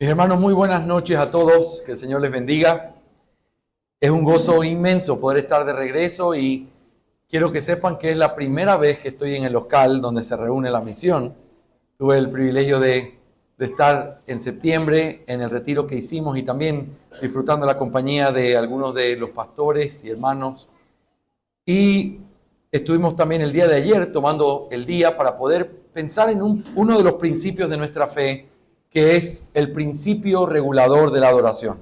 Mis hermanos, muy buenas noches a todos, que el Señor les bendiga. Es un gozo inmenso poder estar de regreso y quiero que sepan que es la primera vez que estoy en el local donde se reúne la misión. Tuve el privilegio de estar en septiembre en el retiro que hicimos y también disfrutando la compañía de algunos de los pastores y hermanos. Y estuvimos también el día de ayer tomando el día para poder pensar en uno de los principios de nuestra fe, que es el principio regulador de la adoración.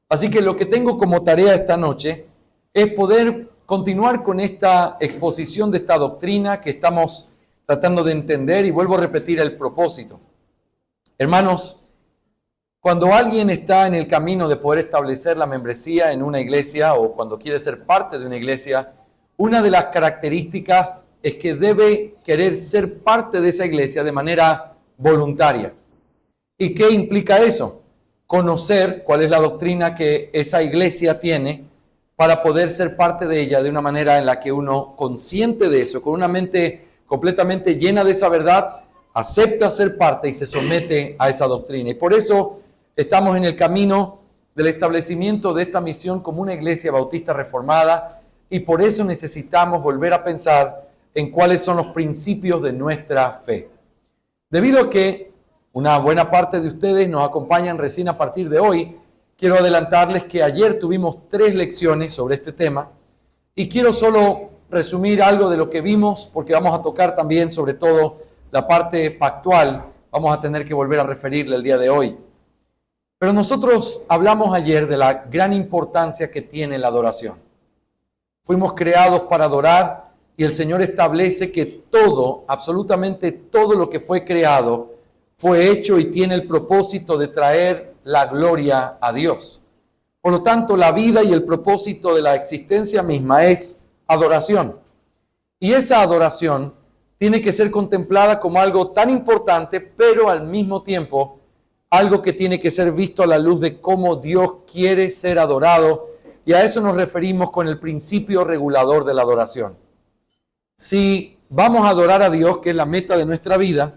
Así que lo que tengo como tarea esta noche es poder continuar con esta exposición de esta doctrina que estamos tratando de entender, y vuelvo a repetir el propósito. Hermanos, cuando alguien está en el camino de poder establecer la membresía en una iglesia o cuando quiere ser parte de una iglesia, una de las características es que debe querer ser parte de esa iglesia de manera voluntaria. ¿Y qué implica eso? Conocer cuál es la doctrina que esa iglesia tiene para poder ser parte de ella de una manera en la que uno, consciente de eso, con una mente completamente llena de esa verdad, acepta ser parte y se somete a esa doctrina. Y por eso estamos en el camino del establecimiento de esta misión como una iglesia bautista reformada, y por eso necesitamos volver a pensar en cuáles son los principios de nuestra fe. Debido a que una buena parte de ustedes nos acompañan recién a partir de hoy, quiero adelantarles que ayer tuvimos 3 lecciones sobre este tema y quiero solo resumir algo de lo que vimos, porque vamos a tocar también sobre todo la parte pactual. Vamos a tener que volver a referirle el día de hoy. Pero nosotros hablamos ayer de la gran importancia que tiene la adoración. Fuimos creados para adorar y el Señor establece que todo, absolutamente todo lo que fue creado, fue hecho y tiene el propósito de traer la gloria a Dios. Por lo tanto, la vida y el propósito de la existencia misma es adoración. Y esa adoración tiene que ser contemplada como algo tan importante, pero al mismo tiempo algo que tiene que ser visto a la luz de cómo Dios quiere ser adorado. Y a eso nos referimos con el principio regulador de la adoración. Si vamos a adorar a Dios, que es la meta de nuestra vida,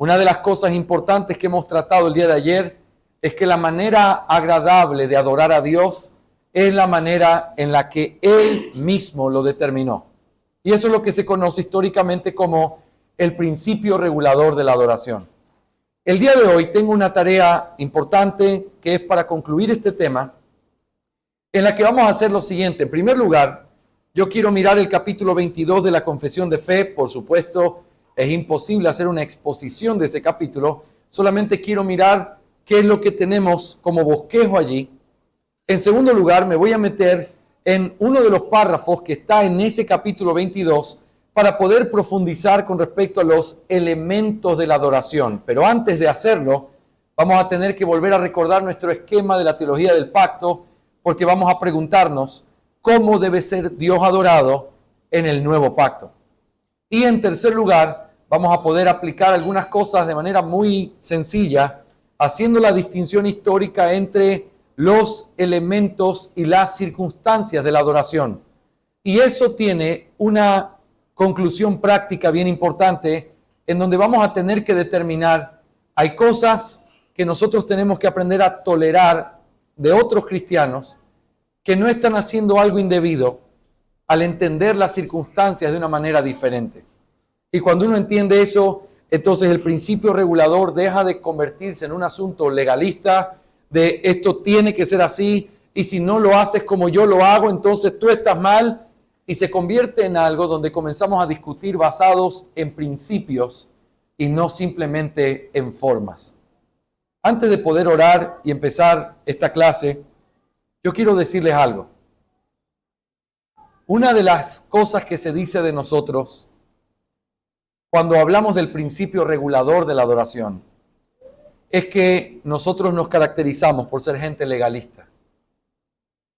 una de las cosas importantes que hemos tratado el día de ayer es que la manera agradable de adorar a Dios es la manera en la que Él mismo lo determinó. Y eso es lo que se conoce históricamente como el principio regulador de la adoración. El día de hoy tengo una tarea importante que es para concluir este tema, en la que vamos a hacer lo siguiente. En primer lugar, yo quiero mirar el capítulo 22 de la Confesión de Fe. Por supuesto, es imposible hacer una exposición de ese capítulo. Solamente quiero mirar qué es lo que tenemos como bosquejo allí. En segundo lugar, me voy a meter en uno de los párrafos que está en ese capítulo 22 para poder profundizar con respecto a los elementos de la adoración. Pero antes de hacerlo, vamos a tener que volver a recordar nuestro esquema de la teología del pacto, porque vamos a preguntarnos cómo debe ser Dios adorado en el nuevo pacto. Y en tercer lugar, vamos a poder aplicar algunas cosas de manera muy sencilla, haciendo la distinción histórica entre los elementos y las circunstancias de la adoración. Y eso tiene una conclusión práctica bien importante, en donde vamos a tener que determinar, hay cosas que nosotros tenemos que aprender a tolerar de otros cristianos que no están haciendo algo indebido al entender las circunstancias de una manera diferente. Y cuando uno entiende eso, entonces el principio regulador deja de convertirse en un asunto legalista de esto tiene que ser así, y si no lo haces como yo lo hago, entonces tú estás mal, y se convierte en algo donde comenzamos a discutir basados en principios y no simplemente en formas. Antes de poder orar y empezar esta clase, yo quiero decirles algo. Una de las cosas que se dice de nosotros cuando hablamos del principio regulador de la adoración es que nosotros nos caracterizamos por ser gente legalista,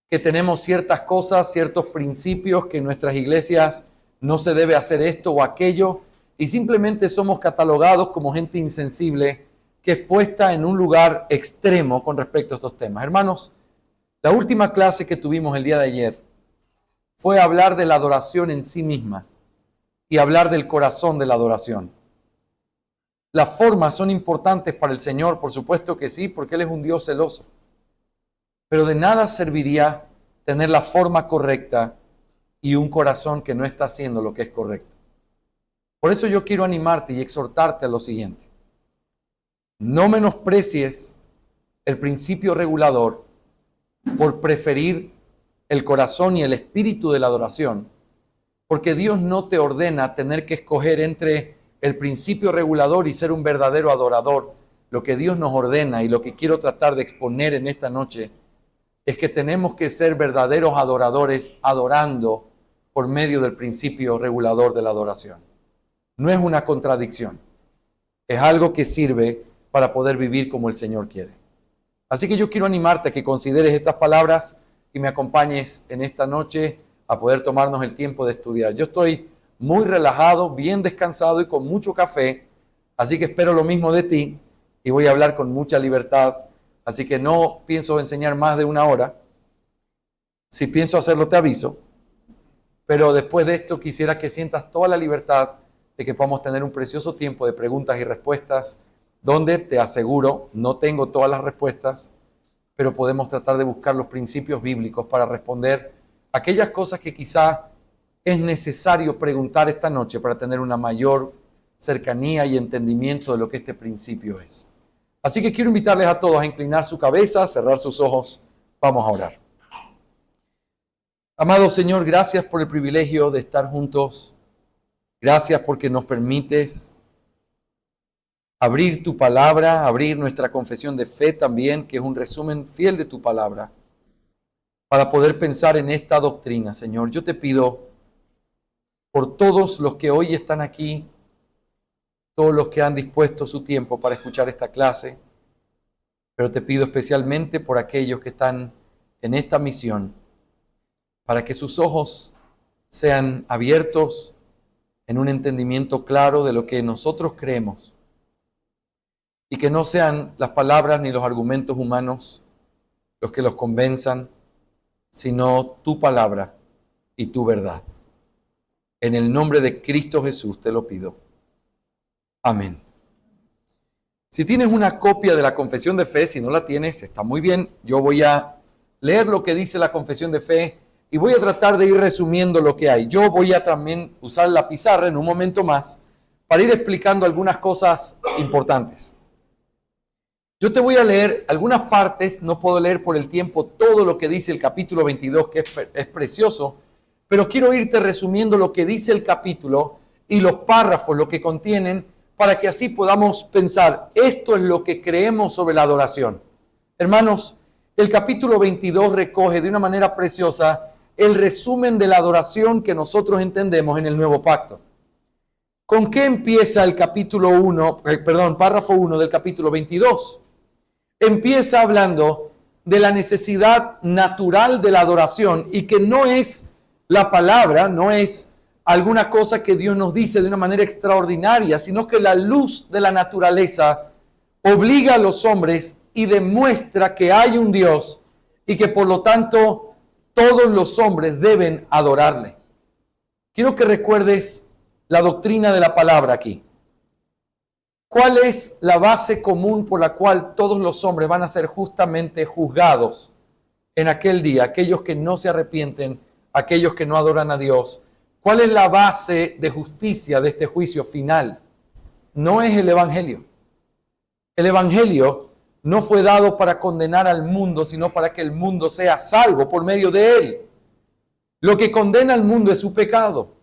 que tenemos ciertas cosas, ciertos principios, que en nuestras iglesias no se debe hacer esto o aquello, y simplemente somos catalogados como gente insensible que es puesta en un lugar extremo con respecto a estos temas. Hermanos, la última clase que tuvimos el día de ayer fue hablar de la adoración en sí misma y hablar del corazón de la adoración. Las formas son importantes para el Señor, por supuesto que sí, porque Él es un Dios celoso. Pero de nada serviría tener la forma correcta y un corazón que no está haciendo lo que es correcto. Por eso yo quiero animarte y exhortarte a lo siguiente. No menosprecies el principio regulador por preferir el corazón y el espíritu de la adoración, porque Dios no te ordena tener que escoger entre el principio regulador y ser un verdadero adorador. Lo que Dios nos ordena y lo que quiero tratar de exponer en esta noche es que tenemos que ser verdaderos adoradores adorando por medio del principio regulador de la adoración. No es una contradicción, es algo que sirve para poder vivir como el Señor quiere. Así que yo quiero animarte a que consideres estas palabras y me acompañes en esta noche a poder tomarnos el tiempo de estudiar. Yo estoy muy relajado, bien descansado y con mucho café, así que espero lo mismo de ti y voy a hablar con mucha libertad, así que no pienso enseñar más de 1 hora. Si pienso hacerlo te aviso, pero después de esto quisiera que sientas toda la libertad de que podamos tener un precioso tiempo de preguntas y respuestas, donde te aseguro, no tengo todas las respuestas, pero podemos tratar de buscar los principios bíblicos para responder aquellas cosas que quizá es necesario preguntar esta noche para tener una mayor cercanía y entendimiento de lo que este principio es. Así que quiero invitarles a todos a inclinar su cabeza, cerrar sus ojos. Vamos a orar. Amado Señor, gracias por el privilegio de estar juntos. Gracias porque nos permites abrir tu palabra, abrir nuestra confesión de fe también, que es un resumen fiel de tu palabra, para poder pensar en esta doctrina, Señor. Yo te pido por todos los que hoy están aquí, todos los que han dispuesto su tiempo para escuchar esta clase, pero te pido especialmente por aquellos que están en esta misión, para que sus ojos sean abiertos en un entendimiento claro de lo que nosotros creemos, y que no sean las palabras ni los argumentos humanos los que los convenzan, sino tu palabra y tu verdad. En el nombre de Cristo Jesús te lo pido. Amén. Si tienes una copia de la confesión de fe, si no la tienes, está muy bien. Yo voy a leer lo que dice la confesión de fe y voy a tratar de ir resumiendo lo que hay. Yo voy a también usar la pizarra en un momento más para ir explicando algunas cosas importantes. Yo te voy a leer algunas partes, no puedo leer por el tiempo todo lo que dice el capítulo 22, que es precioso, pero quiero irte resumiendo lo que dice el capítulo y los párrafos, lo que contienen, para que así podamos pensar, esto es lo que creemos sobre la adoración. Hermanos, el capítulo 22 recoge de una manera preciosa el resumen de la adoración que nosotros entendemos en el Nuevo Pacto. ¿Con qué empieza el párrafo 1 del capítulo 22? Empieza hablando de la necesidad natural de la adoración y que no es la palabra, no es alguna cosa que Dios nos dice de una manera extraordinaria, sino que la luz de la naturaleza obliga a los hombres y demuestra que hay un Dios y que por lo tanto todos los hombres deben adorarle. Quiero que recuerdes la doctrina de la palabra aquí. ¿Cuál es la base común por la cual todos los hombres van a ser justamente juzgados en aquel día? Aquellos que no se arrepienten, aquellos que no adoran a Dios. ¿Cuál es la base de justicia de este juicio final? No es el Evangelio. El Evangelio no fue dado para condenar al mundo, sino para que el mundo sea salvo por medio de él. Lo que condena al mundo es su pecado.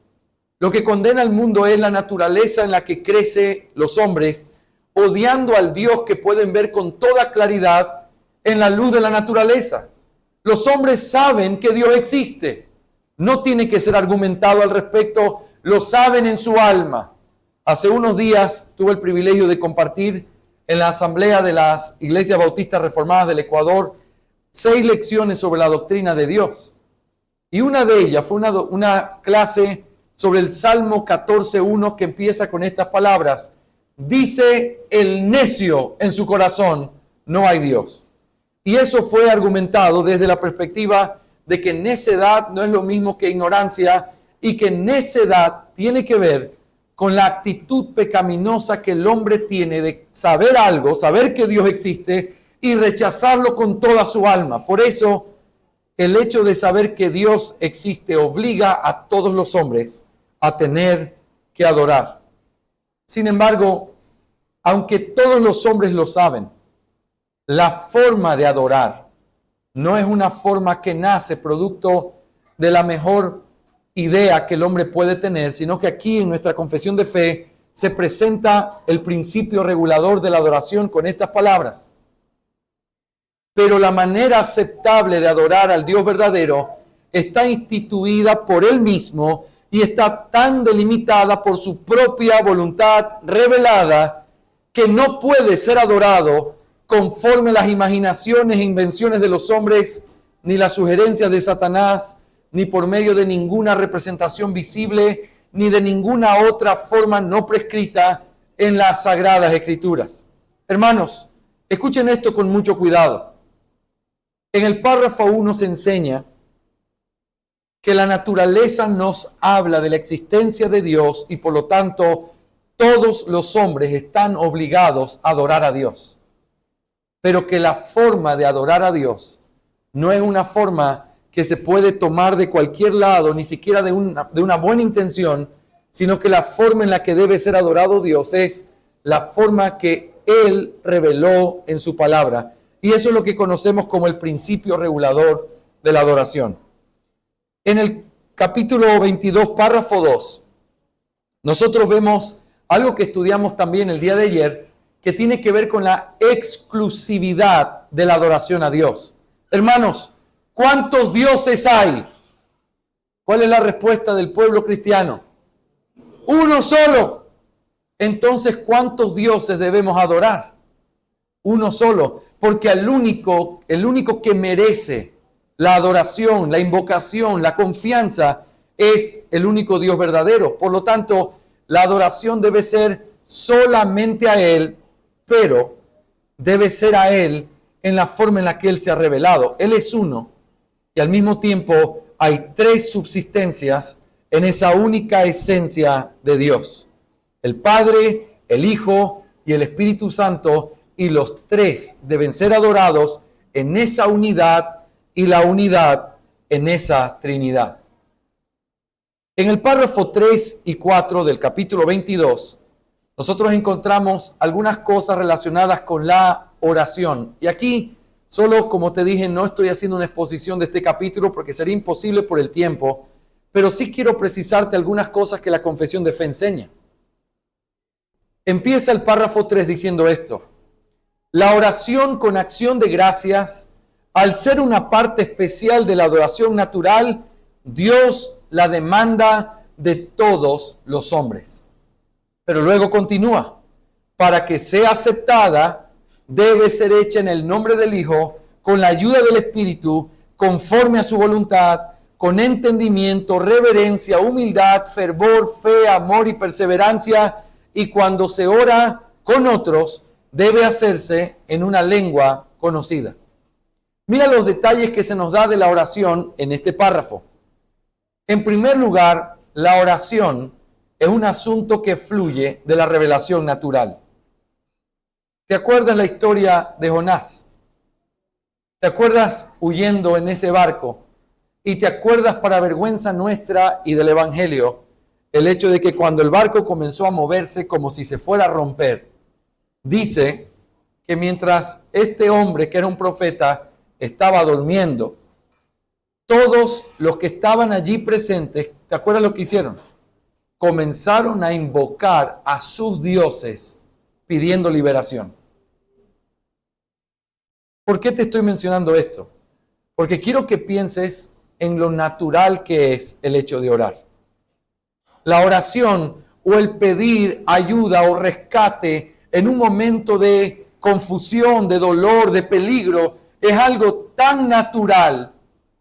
Lo que condena al mundo es la naturaleza en la que crecen los hombres, odiando al Dios que pueden ver con toda claridad en la luz de la naturaleza. Los hombres saben que Dios existe. No tiene que ser argumentado al respecto, lo saben en su alma. Hace unos días tuve el privilegio de compartir en la asamblea de las iglesias bautistas reformadas del Ecuador 6 lecciones sobre la doctrina de Dios. Y una de ellas fue una clase sobre el Salmo 14:1 que empieza con estas palabras. Dice el necio en su corazón, no hay Dios. Y eso fue argumentado desde la perspectiva de que necedad no es lo mismo que ignorancia y que necedad tiene que ver con la actitud pecaminosa que el hombre tiene de saber algo, saber que Dios existe y rechazarlo con toda su alma. Por eso, el hecho de saber que Dios existe obliga a todos los hombres a tener que adorar. Sin embargo, aunque todos los hombres lo saben, la forma de adorar no es una forma que nace producto de la mejor idea que el hombre puede tener, sino que aquí en nuestra confesión de fe se presenta el principio regulador de la adoración con estas palabras. Pero la manera aceptable de adorar al Dios verdadero está instituida por Él mismo y está tan delimitada por su propia voluntad revelada que no puede ser adorado conforme las imaginaciones e invenciones de los hombres, ni las sugerencias de Satanás, ni por medio de ninguna representación visible, ni de ninguna otra forma no prescrita en las Sagradas Escrituras. Hermanos, escuchen esto con mucho cuidado. En el párrafo 1 se enseña que la naturaleza nos habla de la existencia de Dios y por lo tanto todos los hombres están obligados a adorar a Dios. Pero que la forma de adorar a Dios no es una forma que se puede tomar de cualquier lado, ni siquiera de una buena intención, sino que la forma en la que debe ser adorado Dios es la forma que Él reveló en su palabra. Y eso es lo que conocemos como el principio regulador de la adoración. En el capítulo 22, párrafo 2, nosotros vemos algo que estudiamos también el día de ayer, que tiene que ver con la exclusividad de la adoración a Dios. Hermanos, ¿cuántos dioses hay? ¿Cuál es la respuesta del pueblo cristiano? Uno solo. Entonces, ¿cuántos dioses debemos adorar? Uno solo. Porque el único que merece la adoración, la invocación, la confianza, es el único Dios verdadero. Por lo tanto, la adoración debe ser solamente a Él, pero debe ser a Él en la forma en la que Él se ha revelado. Él es uno y al mismo tiempo hay tres subsistencias en esa única esencia de Dios. El Padre, el Hijo y el Espíritu Santo, y los tres deben ser adorados en esa unidad y la unidad en esa Trinidad. En el párrafo 3 y 4 del capítulo 22, nosotros encontramos algunas cosas relacionadas con la oración. Y aquí, solo como te dije, no estoy haciendo una exposición de este capítulo porque sería imposible por el tiempo, pero sí quiero precisarte algunas cosas que la confesión de fe enseña. Empieza el párrafo 3 diciendo esto: la oración con acción de gracias, al ser una parte especial de la adoración natural, Dios la demanda de todos los hombres. Pero luego continúa: para que sea aceptada, debe ser hecha en el nombre del Hijo, con la ayuda del Espíritu, conforme a su voluntad, con entendimiento, reverencia, humildad, fervor, fe, amor y perseverancia. Y cuando se ora con otros, debe hacerse en una lengua conocida. Mira los detalles que se nos da de la oración en este párrafo. En primer lugar, la oración es un asunto que fluye de la revelación natural. ¿Te acuerdas la historia de Jonás? ¿Te acuerdas huyendo en ese barco? Y te acuerdas, para vergüenza nuestra y del Evangelio, el hecho de que cuando el barco comenzó a moverse como si se fuera a romper, dice que mientras este hombre, que era un profeta, estaba durmiendo, todos los que estaban allí presentes, ¿te acuerdas lo que hicieron? Comenzaron a invocar a sus dioses pidiendo liberación. ¿Por qué te estoy mencionando esto? Porque quiero que pienses en lo natural que es el hecho de orar. La oración o el pedir ayuda o rescate en un momento de confusión, de dolor, de peligro, es algo tan natural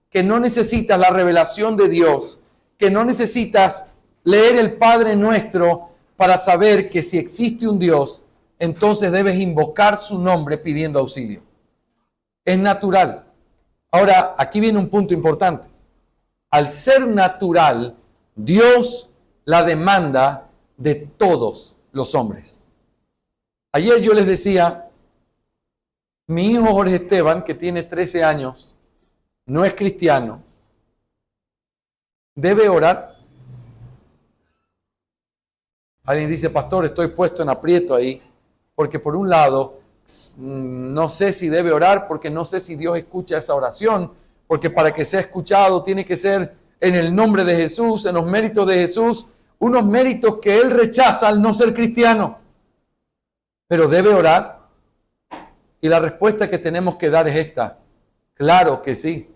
que no necesitas la revelación de Dios, que no necesitas leer el Padre Nuestro para saber que si existe un Dios, entonces debes invocar su nombre pidiendo auxilio. Es natural. Ahora, aquí viene un punto importante. Al ser natural, Dios la demanda de todos los hombres. Ayer yo les decía, mi hijo Jorge Esteban, que tiene 13 años, no es cristiano, debe orar. Alguien dice, pastor, estoy puesto en aprieto ahí, porque por un lado, no sé si debe orar, porque no sé si Dios escucha esa oración, porque para que sea escuchado tiene que ser en el nombre de Jesús, en los méritos de Jesús, unos méritos que él rechaza al no ser cristiano. Pero debe orar. Y la respuesta que tenemos que dar es esta: claro que sí.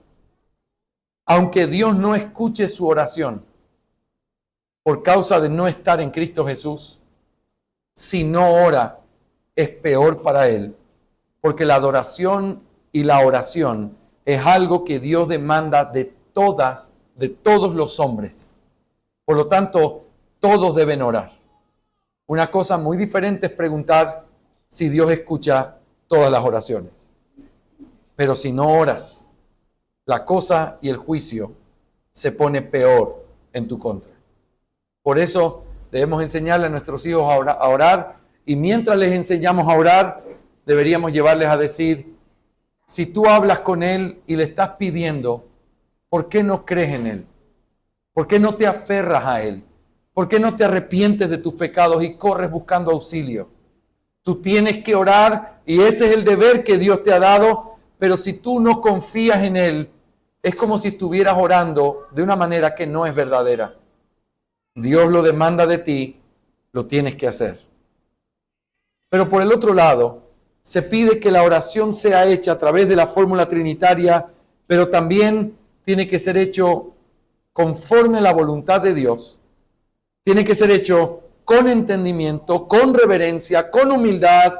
Aunque Dios no escuche su oración por causa de no estar en Cristo Jesús, si no ora, es peor para él, porque la adoración y la oración es algo que Dios demanda de todos los hombres. Por lo tanto, todos deben orar. Una cosa muy diferente es preguntar si Dios escucha todas las oraciones. Pero si no oras, la cosa y el juicio se pone peor en tu contra. Por eso debemos enseñarle a nuestros hijos a orar, y mientras les enseñamos a orar, deberíamos llevarles a decir, si tú hablas con Él y le estás pidiendo, ¿por qué no crees en Él? ¿Por qué no te aferras a Él? ¿Por qué no te arrepientes de tus pecados y corres buscando auxilio? Tú tienes que orar y ese es el deber que Dios te ha dado, pero si tú no confías en Él, es como si estuvieras orando de una manera que no es verdadera. Dios lo demanda de ti, lo tienes que hacer. Pero por el otro lado, se pide que la oración sea hecha a través de la fórmula trinitaria, pero también tiene que ser hecho conforme a la voluntad de Dios. Tiene que ser hecho con entendimiento, con reverencia, con humildad,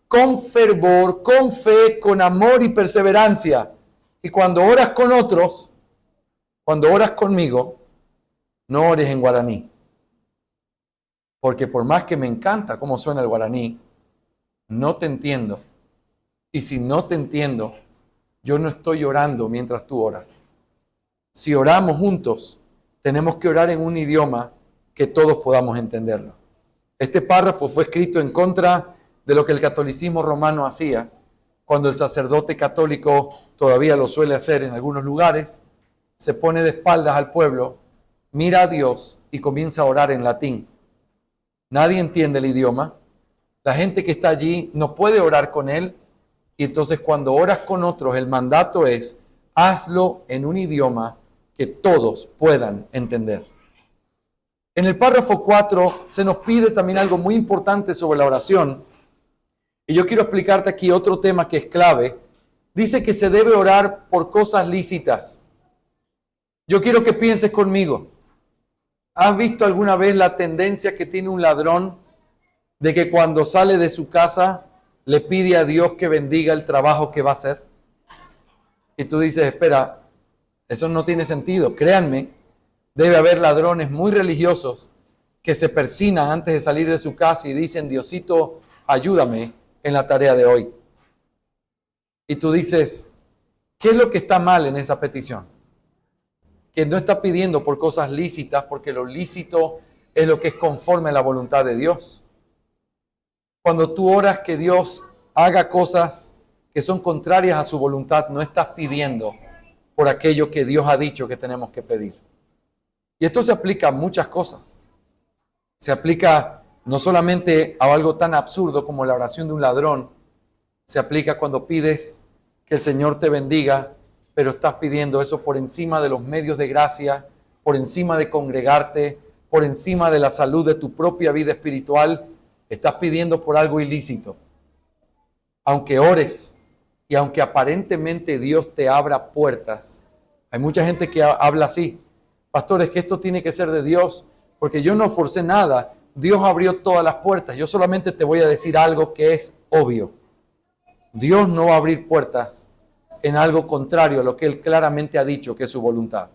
con fervor, con fe, con amor y perseverancia. Y cuando oras con otros, cuando oras conmigo, no ores en guaraní. Porque por más que me encanta cómo suena el guaraní, no te entiendo. Y si no te entiendo, yo no estoy orando mientras tú oras. Si oramos juntos, tenemos que orar en un idioma que todos podamos entenderlo. Este párrafo fue escrito en contra de lo que el catolicismo romano hacía, cuando el sacerdote católico todavía lo suele hacer en algunos lugares, se pone de espaldas al pueblo, mira a Dios y comienza a orar en latín. Nadie entiende el idioma, la gente que está allí no puede orar con él, y entonces cuando oras con otros, el mandato es, hazlo en un idioma que todos puedan entender. En el párrafo 4 se nos pide también algo muy importante sobre la oración, y yo quiero explicarte aquí otro tema que es clave. Dice que se debe orar por cosas lícitas. Yo quiero que pienses conmigo. ¿Has visto alguna vez la tendencia que tiene un ladrón de que cuando sale de su casa le pide a Dios que bendiga el trabajo que va a hacer? Y tú dices, espera, eso no tiene sentido. Créanme, debe haber ladrones muy religiosos que se persignan antes de salir de su casa y dicen, Diosito, ayúdame en la tarea de hoy. Y tú dices, ¿qué es lo que está mal en esa petición? Que no está pidiendo por cosas lícitas, porque lo lícito es lo que es conforme a la voluntad de Dios. Cuando tú oras que Dios haga cosas que son contrarias a su voluntad, no estás pidiendo por aquello que Dios ha dicho que tenemos que pedir. Y esto se aplica a muchas cosas. Se aplica no solamente a algo tan absurdo como la oración de un ladrón, se aplica cuando pides que el Señor te bendiga, pero estás pidiendo eso por encima de los medios de gracia, por encima de congregarte, por encima de la salud de tu propia vida espiritual, estás pidiendo por algo ilícito. Aunque ores y aunque aparentemente Dios te abra puertas, hay mucha gente que habla así, pastor, es que esto tiene que ser de Dios, porque yo no forcé nada, Dios abrió todas las puertas, yo solamente te voy a decir algo que es obvio. Dios no va a abrir puertas en algo contrario a lo que Él claramente ha dicho que es su voluntad.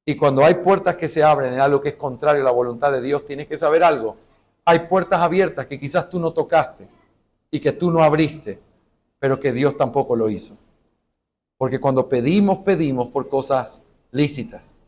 Y cuando hay puertas que se abren en algo que es contrario a la voluntad de Dios, tienes que saber algo. Hay puertas abiertas que quizás tú no tocaste y que tú no abriste, pero que Dios tampoco lo hizo. Porque cuando pedimos por cosas lícitas.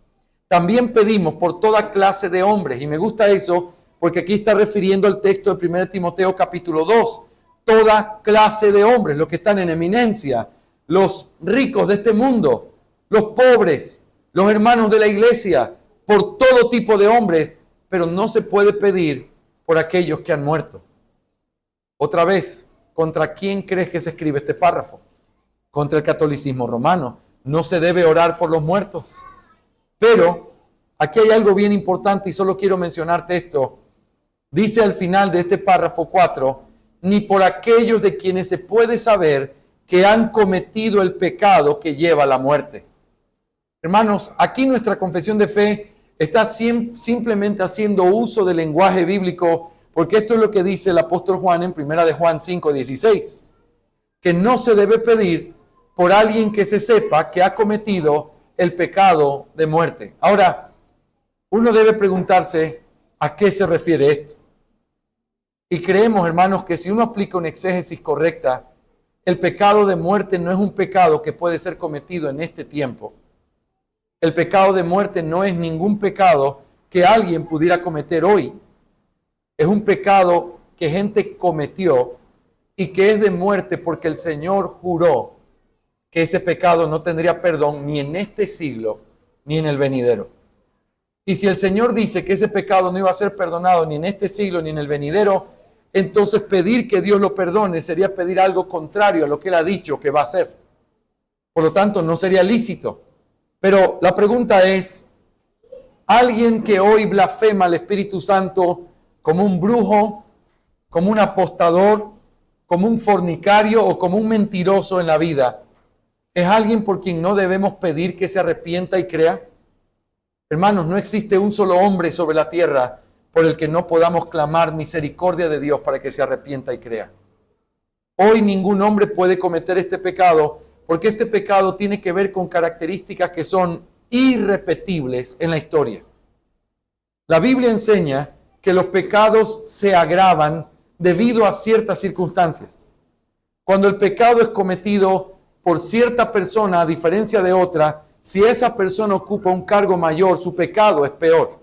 También pedimos por toda clase de hombres. Y me gusta eso porque aquí está refiriendo al texto de 1 Timoteo capítulo 2. Toda clase de hombres, los que están en eminencia, los ricos de este mundo, los pobres, los hermanos de la iglesia, por todo tipo de hombres, pero no se puede pedir por aquellos que han muerto. Otra vez, ¿contra quién crees que se escribe este párrafo? Contra el catolicismo romano. No se debe orar por los muertos. Pero aquí hay algo bien importante y solo quiero mencionarte esto. Dice al final de este párrafo 4, ni por aquellos de quienes se puede saber que han cometido el pecado que lleva a la muerte. Hermanos, aquí nuestra confesión de fe está simplemente haciendo uso del lenguaje bíblico, porque esto es lo que dice el apóstol Juan en 1 de Juan 5:16, que no se debe pedir por alguien que se sepa que ha cometido el pecado de muerte. Ahora, uno debe preguntarse a qué se refiere esto. Y creemos, hermanos, que si uno aplica una exégesis correcta, el pecado de muerte no es un pecado que puede ser cometido en este tiempo. El pecado de muerte no es ningún pecado que alguien pudiera cometer hoy. Es un pecado que gente cometió y que es de muerte porque el Señor juró que ese pecado no tendría perdón ni en este siglo ni en el venidero. Y si el Señor dice que ese pecado no iba a ser perdonado ni en este siglo ni en el venidero, entonces pedir que Dios lo perdone sería pedir algo contrario a lo que Él ha dicho que va a hacer. Por lo tanto, no sería lícito. Pero la pregunta es, ¿alguien que hoy blasfema al Espíritu Santo como un brujo, como un apostador, como un fornicario o como un mentiroso en la vida, es alguien por quien no debemos pedir que se arrepienta y crea? Hermanos, no existe un solo hombre sobre la tierra por el que no podamos clamar misericordia de Dios para que se arrepienta y crea. Hoy ningún hombre puede cometer este pecado porque este pecado tiene que ver con características que son irrepetibles en la historia. La Biblia enseña que los pecados se agravan debido a ciertas circunstancias. Cuando el pecado es cometido por cierta persona a diferencia de otra, si esa persona ocupa un cargo mayor, su pecado es peor.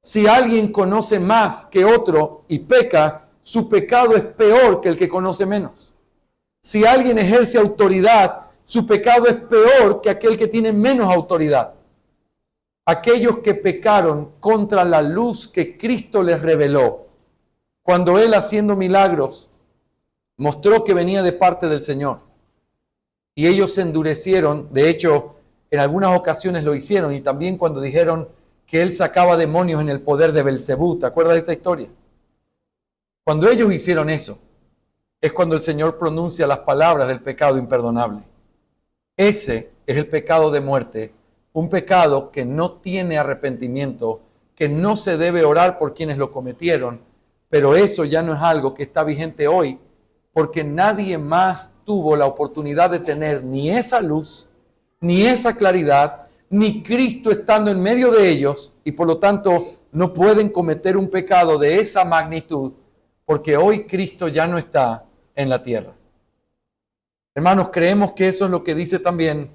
Si alguien conoce más que otro y peca, su pecado es peor que el que conoce menos. Si alguien ejerce autoridad, su pecado es peor que aquel que tiene menos autoridad. Aquellos que pecaron contra la luz que Cristo les reveló, cuando Él haciendo milagros mostró que venía de parte del Señor. Y ellos se endurecieron, de hecho, en algunas ocasiones lo hicieron, y también cuando dijeron que Él sacaba demonios en el poder de Belcebú. ¿Te acuerdas de esa historia? Cuando ellos hicieron eso, es cuando el Señor pronuncia las palabras del pecado imperdonable. Ese es el pecado de muerte, un pecado que no tiene arrepentimiento, que no se debe orar por quienes lo cometieron, pero eso ya no es algo que está vigente hoy, porque nadie más tuvo la oportunidad de tener ni esa luz, ni esa claridad, ni Cristo estando en medio de ellos, y por lo tanto no pueden cometer un pecado de esa magnitud, porque hoy Cristo ya no está en la tierra. Hermanos, creemos que eso es lo que dice también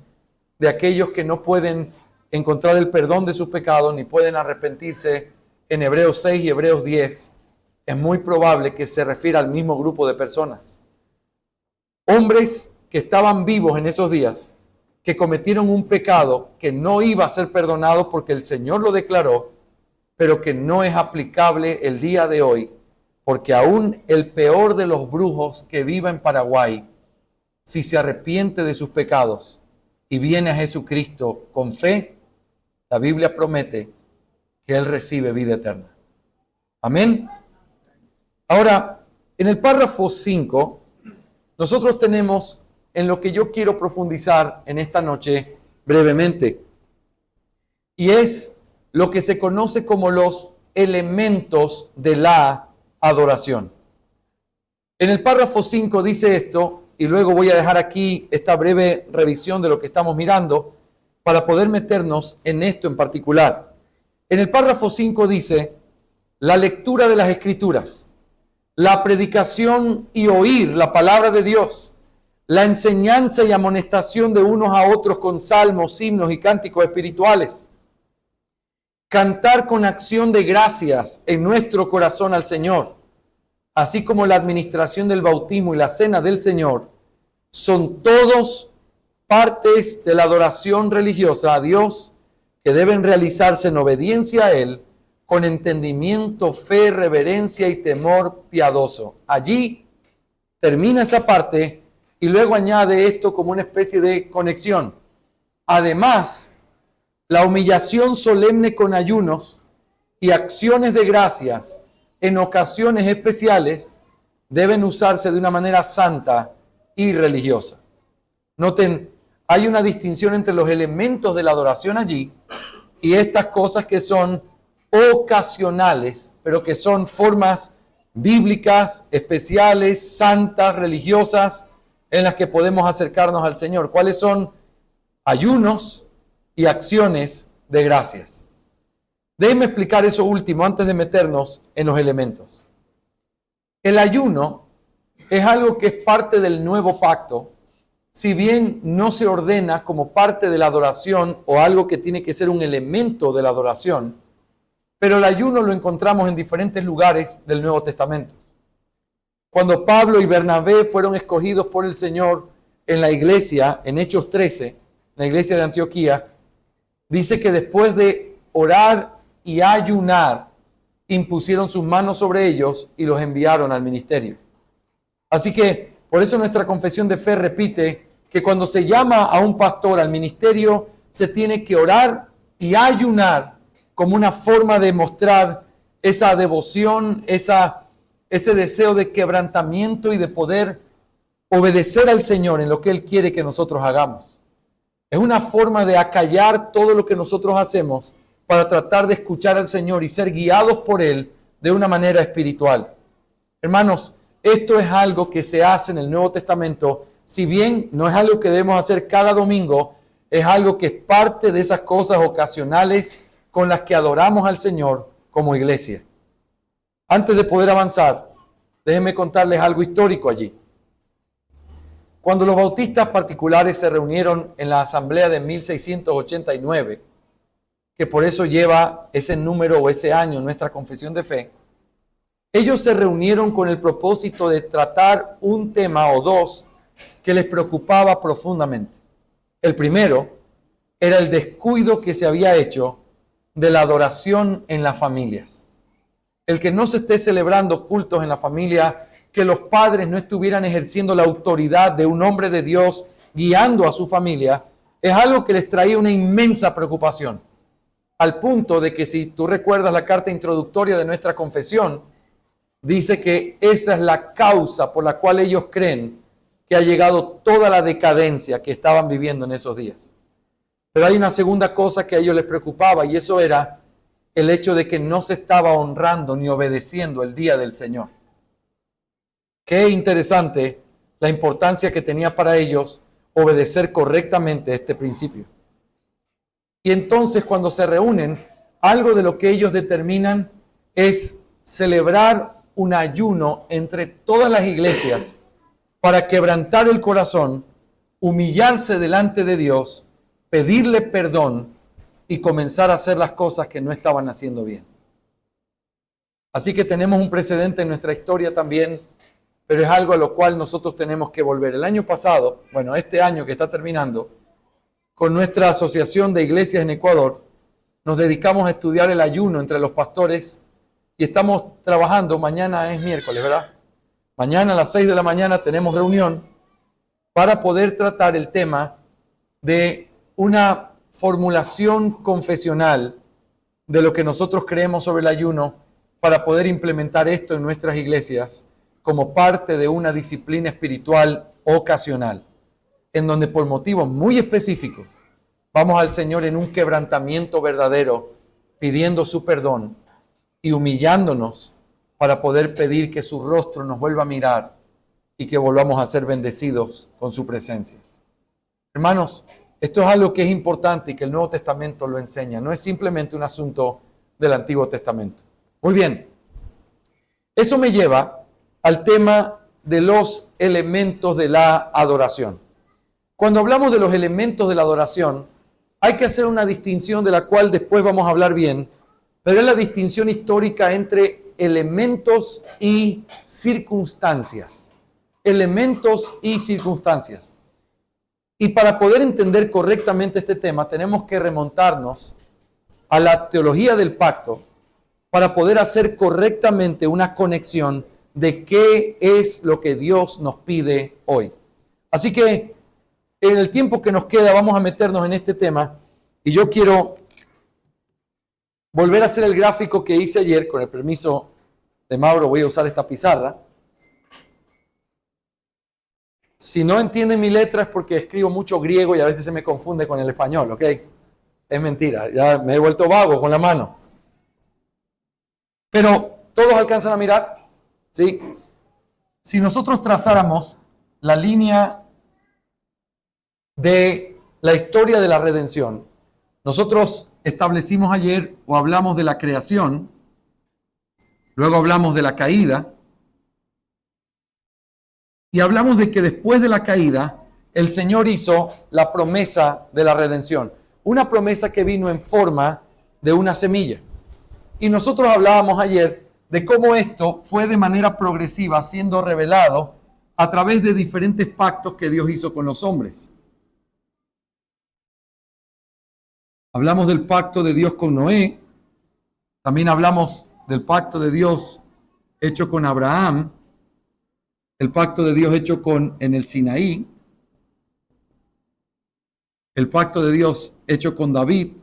de aquellos que no pueden encontrar el perdón de sus pecados, ni pueden arrepentirse en Hebreos 6 y Hebreos 10. Es muy probable que se refiera al mismo grupo de personas. Hombres que estaban vivos en esos días, que cometieron un pecado que no iba a ser perdonado porque el Señor lo declaró, pero que no es aplicable el día de hoy, porque aún el peor de los brujos que viva en Paraguay, si se arrepiente de sus pecados y viene a Jesucristo con fe, la Biblia promete que Él recibe vida eterna. Amén. Ahora, en el párrafo 5, nosotros tenemos en lo que yo quiero profundizar en esta noche brevemente. Y es lo que se conoce como los elementos de la adoración. En el párrafo 5 dice esto, y luego voy a dejar aquí esta breve revisión de lo que estamos mirando para poder meternos en esto en particular. En el párrafo 5 dice, la lectura de las Escrituras, la predicación y oír la palabra de Dios, la enseñanza y amonestación de unos a otros con salmos, himnos y cánticos espirituales. cantar con acción de gracias en nuestro corazón al Señor, así como la administración del bautismo y la cena del Señor, son todos partes de la adoración religiosa a Dios que deben realizarse en obediencia a Él, con entendimiento, fe, reverencia y temor piadoso. Allí termina esa parte y luego añade esto como una especie de conexión. Además, la humillación solemne con ayunos y acciones de gracias en ocasiones especiales deben usarse de una manera santa y religiosa. Noten, hay una distinción entre los elementos de la adoración allí y estas cosas que son ocasionales, pero que son formas bíblicas, especiales, santas, religiosas, en las que podemos acercarnos al Señor. ¿Cuáles son? Ayunos y acciones de gracias. Déjenme explicar eso último antes de meternos en los elementos. El ayuno es algo que es parte del nuevo pacto, si bien no se ordena como parte de la adoración o algo que tiene que ser un elemento de la adoración, pero el ayuno lo encontramos en diferentes lugares del Nuevo Testamento. Cuando Pablo y Bernabé fueron escogidos por el Señor en la iglesia, en Hechos 13, en la iglesia de Antioquía, dice que después de orar y ayunar, impusieron sus manos sobre ellos y los enviaron al ministerio. Así que, por eso nuestra confesión de fe repite que cuando se llama a un pastor al ministerio, se tiene que orar y ayunar como una forma de mostrar esa devoción, ese deseo de quebrantamiento y de poder obedecer al Señor en lo que Él quiere que nosotros hagamos. Es una forma de acallar todo lo que nosotros hacemos para tratar de escuchar al Señor y ser guiados por Él de una manera espiritual. Hermanos, esto es algo que se hace en el Nuevo Testamento, si bien no es algo que debemos hacer cada domingo, es algo que es parte de esas cosas ocasionales con las que adoramos al Señor como iglesia. Antes de poder avanzar, déjenme contarles algo histórico allí. Cuando los bautistas particulares se reunieron en la asamblea de 1689, que por eso lleva ese número o ese año en nuestra confesión de fe, ellos se reunieron con el propósito de tratar un tema o dos que les preocupaba profundamente. El primero era el descuido que se había hecho de la adoración en las familias. El que no se esté celebrando cultos en la familia, que los padres no estuvieran ejerciendo la autoridad de un hombre de Dios guiando a su familia, es algo que les traía una inmensa preocupación. Al punto de que, si tú recuerdas la carta introductoria de nuestra confesión, dice que esa es la causa por la cual ellos creen que ha llegado toda la decadencia que estaban viviendo en esos días. Pero hay una segunda cosa que a ellos les preocupaba, y eso era el hecho de que no se estaba honrando ni obedeciendo el día del Señor. Qué interesante la importancia que tenía para ellos obedecer correctamente este principio. Y entonces, cuando se reúnen, algo de lo que ellos determinan es celebrar un ayuno entre todas las iglesias para quebrantar el corazón, humillarse delante de Dios, pedirle perdón y comenzar a hacer las cosas que no estaban haciendo bien. Así que tenemos un precedente en nuestra historia también, pero es algo a lo cual nosotros tenemos que volver. El año pasado, este año que está terminando, con nuestra asociación de iglesias en Ecuador, nos dedicamos a estudiar el ayuno entre los pastores y estamos trabajando. Mañana es miércoles, ¿verdad? Mañana a las 6 de la mañana tenemos reunión para poder tratar el tema de una formulación confesional de lo que nosotros creemos sobre el ayuno para poder implementar esto en nuestras iglesias como parte de una disciplina espiritual ocasional, en donde por motivos muy específicos vamos al Señor en un quebrantamiento verdadero, pidiendo su perdón y humillándonos para poder pedir que su rostro nos vuelva a mirar y que volvamos a ser bendecidos con su presencia. Hermanos, esto es algo que es importante y que el Nuevo Testamento lo enseña. No es simplemente un asunto del Antiguo Testamento. Muy bien. Eso me lleva al tema de los elementos de la adoración. Cuando hablamos de los elementos de la adoración, hay que hacer una distinción de la cual después vamos a hablar bien, pero es la distinción histórica entre elementos y circunstancias. Elementos y circunstancias. Y para poder entender correctamente este tema, tenemos que remontarnos a la teología del pacto para poder hacer correctamente una conexión de qué es lo que Dios nos pide hoy. Así que en el tiempo que nos queda vamos a meternos en este tema y yo quiero volver a hacer el gráfico que hice ayer. Con el permiso de Mauro voy a usar esta pizarra. Si no entienden mi letra es porque escribo mucho griego y a veces se me confunde con el español, ¿ok? Es mentira, ya me he vuelto vago con la mano. Pero todos alcanzan a mirar, ¿sí? Si nosotros trazáramos la línea de la historia de la redención, nosotros establecimos ayer o hablamos de la creación, luego hablamos de la caída, y hablamos de que después de la caída, el Señor hizo la promesa de la redención. Una promesa que vino en forma de una semilla. Y nosotros hablábamos ayer de cómo esto fue de manera progresiva siendo revelado a través de diferentes pactos que Dios hizo con los hombres. Hablamos del pacto de Dios con Noé. También hablamos del pacto de Dios hecho con Abraham. El pacto de Dios hecho en el Sinaí, el pacto de Dios hecho con David.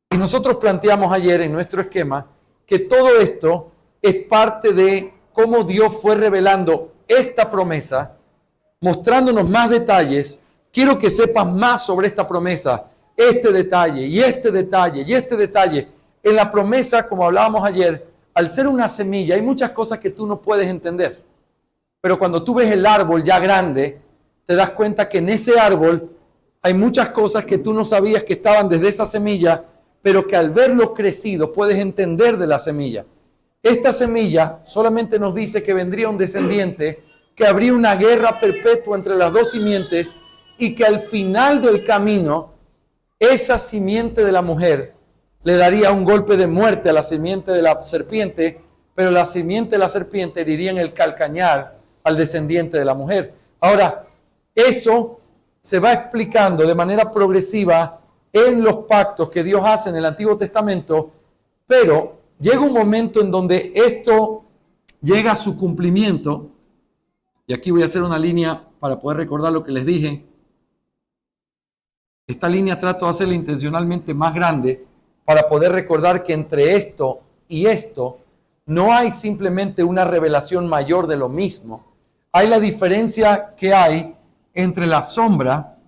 Y nosotros planteamos ayer en nuestro esquema que todo esto es parte de cómo Dios fue revelando esta promesa, mostrándonos más detalles. Quiero que sepas más sobre esta promesa, este detalle y este detalle y este detalle. En la promesa, como hablábamos ayer, al ser una semilla, hay muchas cosas que tú no puedes entender. Pero cuando tú ves el árbol ya grande, te das cuenta que en ese árbol hay muchas cosas que tú no sabías que estaban desde esa semilla, pero que al verlo crecido puedes entender de la semilla. Esta semilla solamente nos dice que vendría un descendiente, que habría una guerra perpetua entre las dos simientes y que al final del camino, esa simiente de la mujer le daría un golpe de muerte a la simiente de la serpiente, pero la simiente de la serpiente heriría en el calcañar al descendiente de la mujer. Ahora, eso se va explicando de manera progresiva en los pactos que Dios hace en el Antiguo Testamento, pero llega un momento en donde esto llega a su cumplimiento, y aquí voy a hacer una línea para poder recordar lo que les dije. Esta línea trato de hacerla intencionalmente más grande para poder recordar que entre esto y esto no hay simplemente una revelación mayor de lo mismo. Hay la diferencia que hay entre la sombra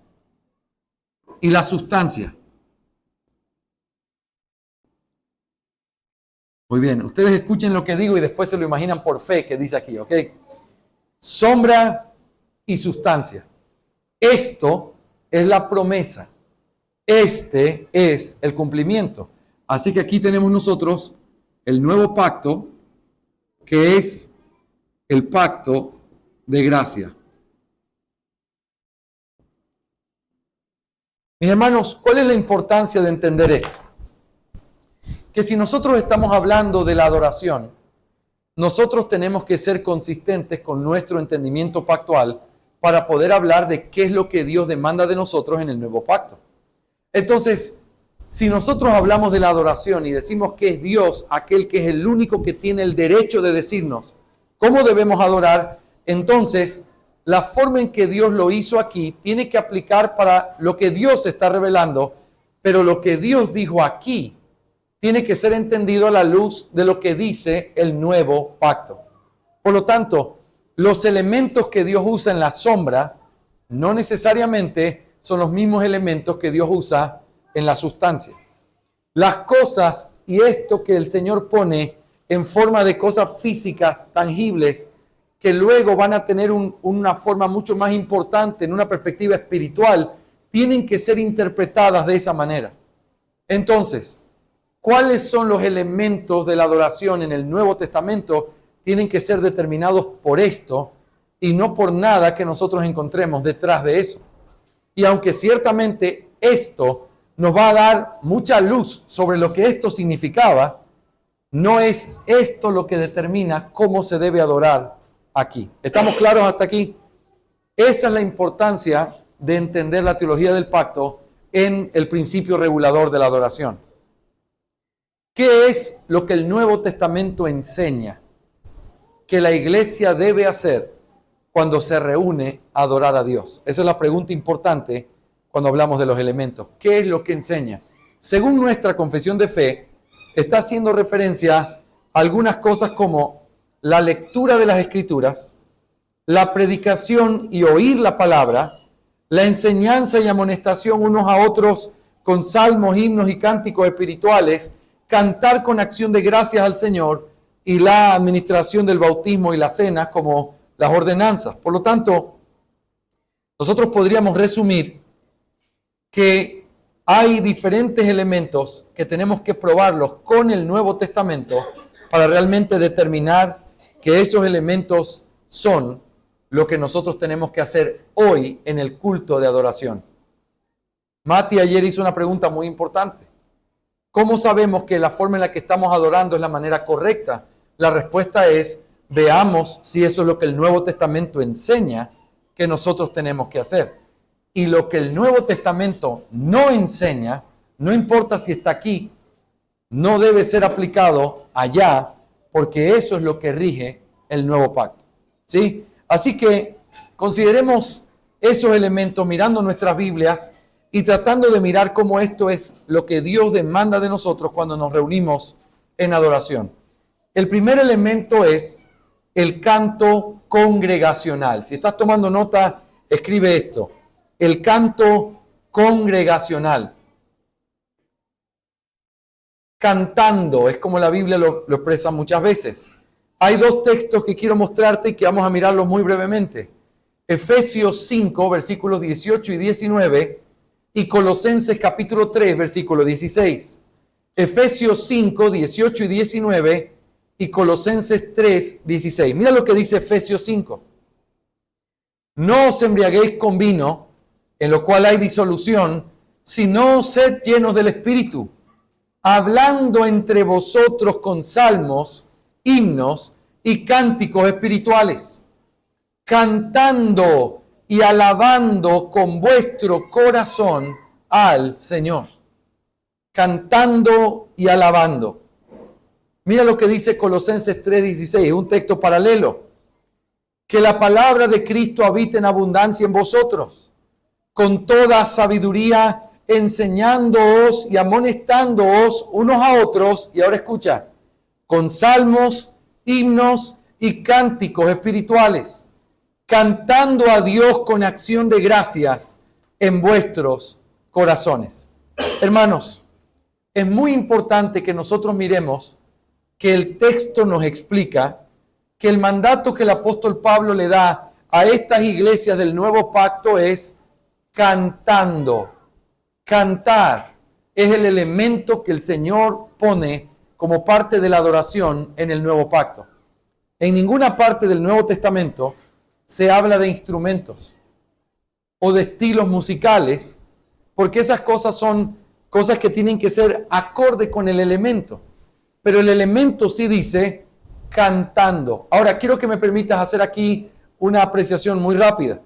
y la sustancia. Muy bien, ustedes escuchen lo que digo y después se lo imaginan por fe que dice aquí, ¿ok? Sombra y sustancia. Esto es la promesa. Este es el cumplimiento. Así que aquí tenemos nosotros el nuevo pacto, que es el pacto de gracia. Mis hermanos, ¿cuál es la importancia de entender esto? Que si nosotros estamos hablando de la adoración, nosotros tenemos que ser consistentes con nuestro entendimiento pactual para poder hablar de qué es lo que Dios demanda de nosotros en el nuevo pacto. Entonces, si nosotros hablamos de la adoración y decimos que es Dios aquel que es el único que tiene el derecho de decirnos cómo debemos adorar, entonces la forma en que Dios lo hizo aquí tiene que aplicar para lo que Dios está revelando, pero lo que Dios dijo aquí tiene que ser entendido a la luz de lo que dice el nuevo pacto. Por lo tanto, los elementos que Dios usa en la sombra no necesariamente son los mismos elementos que Dios usa en la sustancia. Las cosas y esto que el Señor pone en forma de cosas físicas, tangibles, que luego van a tener una forma mucho más importante en una perspectiva espiritual, tienen que ser interpretadas de esa manera. Entonces, ¿cuáles son los elementos de la adoración en el Nuevo Testamento? Tienen que ser determinados por esto y no por nada que nosotros encontremos detrás de eso. Y aunque ciertamente esto nos va a dar mucha luz sobre lo que esto significaba, No es esto lo que determina cómo se debe adorar aquí. ¿Estamos claros hasta aquí? Esa es la importancia de entender la teología del pacto en el principio regulador de la adoración. ¿Qué es lo que el Nuevo Testamento enseña que la iglesia debe hacer cuando se reúne a adorar a Dios? Esa es la pregunta importante cuando hablamos de los elementos. ¿Qué es lo que enseña? Según nuestra confesión de fe, está haciendo referencia a algunas cosas como la lectura de las Escrituras, la predicación y oír la palabra, la enseñanza y amonestación unos a otros con salmos, himnos y cánticos espirituales, cantar con acción de gracias al Señor y la administración del bautismo y la cena como las ordenanzas. Por lo tanto, nosotros podríamos resumir que hay diferentes elementos que tenemos que probarlos con el Nuevo Testamento para realmente determinar que esos elementos son lo que nosotros tenemos que hacer hoy en el culto de adoración. Mati ayer hizo una pregunta muy importante. ¿Cómo sabemos que la forma en la que estamos adorando es la manera correcta? La respuesta es, veamos si eso es lo que el Nuevo Testamento enseña que nosotros tenemos que hacer. Y lo que el Nuevo Testamento no enseña, no importa si está aquí, no debe ser aplicado allá, porque eso es lo que rige el nuevo pacto. ¿Sí? Así que consideremos esos elementos mirando nuestras Biblias y tratando de mirar cómo esto es lo que Dios demanda de nosotros cuando nos reunimos en adoración. El primer elemento es el canto congregacional. Si estás tomando nota, escribe esto. El canto congregacional. Cantando, es como la Biblia lo expresa muchas veces. Hay dos textos que quiero mostrarte y que vamos a mirarlos muy brevemente. Efesios 5, versículos 18 y 19 y Colosenses capítulo 3, versículo 16. Efesios 5, 18 y 19 y Colosenses 3, 16. Mira lo que dice Efesios 5. No os embriaguéis con vino, en lo cual hay disolución, sino sed llenos del Espíritu, hablando entre vosotros con salmos, himnos y cánticos espirituales, cantando y alabando con vuestro corazón al Señor. Cantando y alabando. Mira lo que dice Colosenses 3:16, un texto paralelo. Que la palabra de Cristo habite en abundancia en vosotros, con toda sabiduría, enseñándoos y amonestándoos unos a otros, y ahora escucha, con salmos, himnos y cánticos espirituales, cantando a Dios con acción de gracias en vuestros corazones. Hermanos, es muy importante que nosotros miremos que el texto nos explica que el mandato que el apóstol Pablo le da a estas iglesias del nuevo pacto es cantando. Cantar es el elemento que el Señor pone como parte de la adoración en el nuevo pacto. En ninguna parte del Nuevo Testamento se habla de instrumentos o de estilos musicales, porque esas cosas son cosas que tienen que ser acorde con el elemento. Pero el elemento sí dice cantando. Ahora, quiero que me permitas hacer aquí una apreciación muy rápida.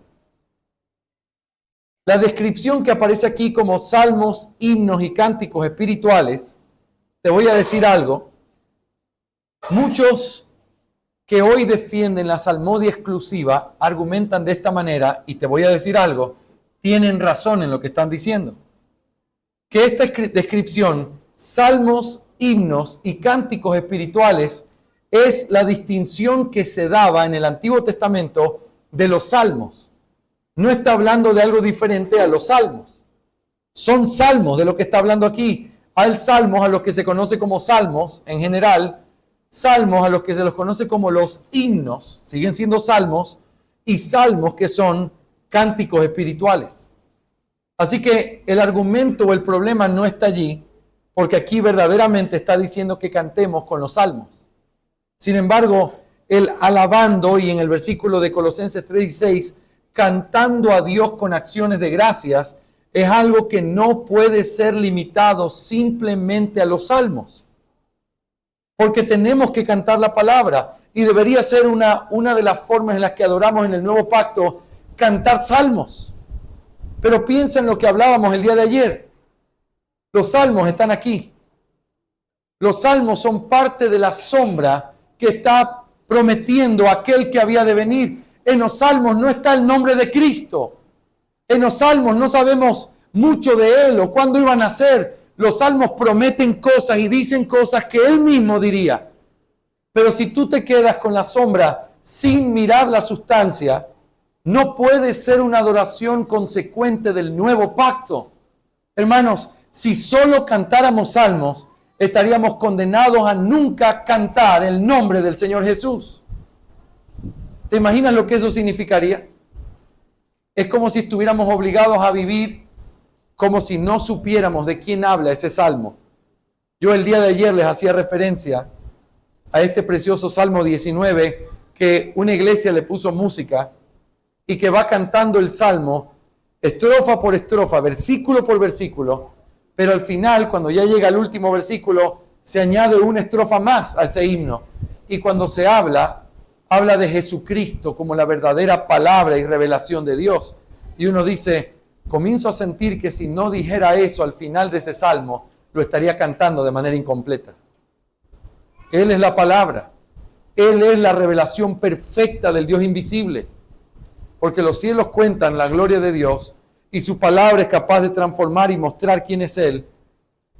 La descripción que aparece aquí como salmos, himnos y cánticos espirituales, te voy a decir algo. Muchos que hoy defienden la salmodia exclusiva argumentan de esta manera, y te voy a decir algo, tienen razón en lo que están diciendo. Que esta descripción, salmos, himnos y cánticos espirituales, es la distinción que se daba en el Antiguo Testamento de los salmos. No está hablando de algo diferente a los salmos. Son salmos de lo que está hablando aquí. Hay salmos a los que se conoce como salmos en general, salmos a los que se los conoce como los himnos, siguen siendo salmos, y salmos que son cánticos espirituales. Así que el argumento o el problema no está allí, porque aquí verdaderamente está diciendo que cantemos con los salmos. Sin embargo, el alabando, y en el versículo de Colosenses 3:16, cantando a Dios con acciones de gracias, es algo que no puede ser limitado simplemente a los salmos. porque tenemos que cantar la palabra. Y debería ser una de las formas en las que adoramos en el nuevo pacto, cantar salmos. Pero piensa en lo que hablábamos el día de ayer. Los salmos están aquí. Los salmos son parte de la sombra que está prometiendo aquel que había de venir. En los salmos no está el nombre de Cristo. En los salmos no sabemos mucho de Él o cuándo iban a ser. Los salmos prometen cosas y dicen cosas que Él mismo diría. Pero si tú te quedas con la sombra sin mirar la sustancia, no puede ser una adoración consecuente del nuevo pacto. Hermanos, si solo cantáramos salmos, estaríamos condenados a nunca cantar el nombre del Señor Jesús. ¿Te imaginas lo que eso significaría? Es como si estuviéramos obligados a vivir como si no supiéramos de quién habla ese salmo. Yo el día de ayer les hacía referencia a este precioso Salmo 19 que una iglesia le puso música y que va cantando el salmo estrofa por estrofa, versículo por versículo, pero al final, cuando ya llega al último versículo, se añade una estrofa más a ese himno. Y cuando se habla de Jesucristo como la verdadera palabra y revelación de Dios. Y uno dice, comienzo a sentir que si no dijera eso al final de ese salmo, lo estaría cantando de manera incompleta. Él es la palabra. Él es la revelación perfecta del Dios invisible. Porque los cielos cuentan la gloria de Dios y su palabra es capaz de transformar y mostrar quién es Él.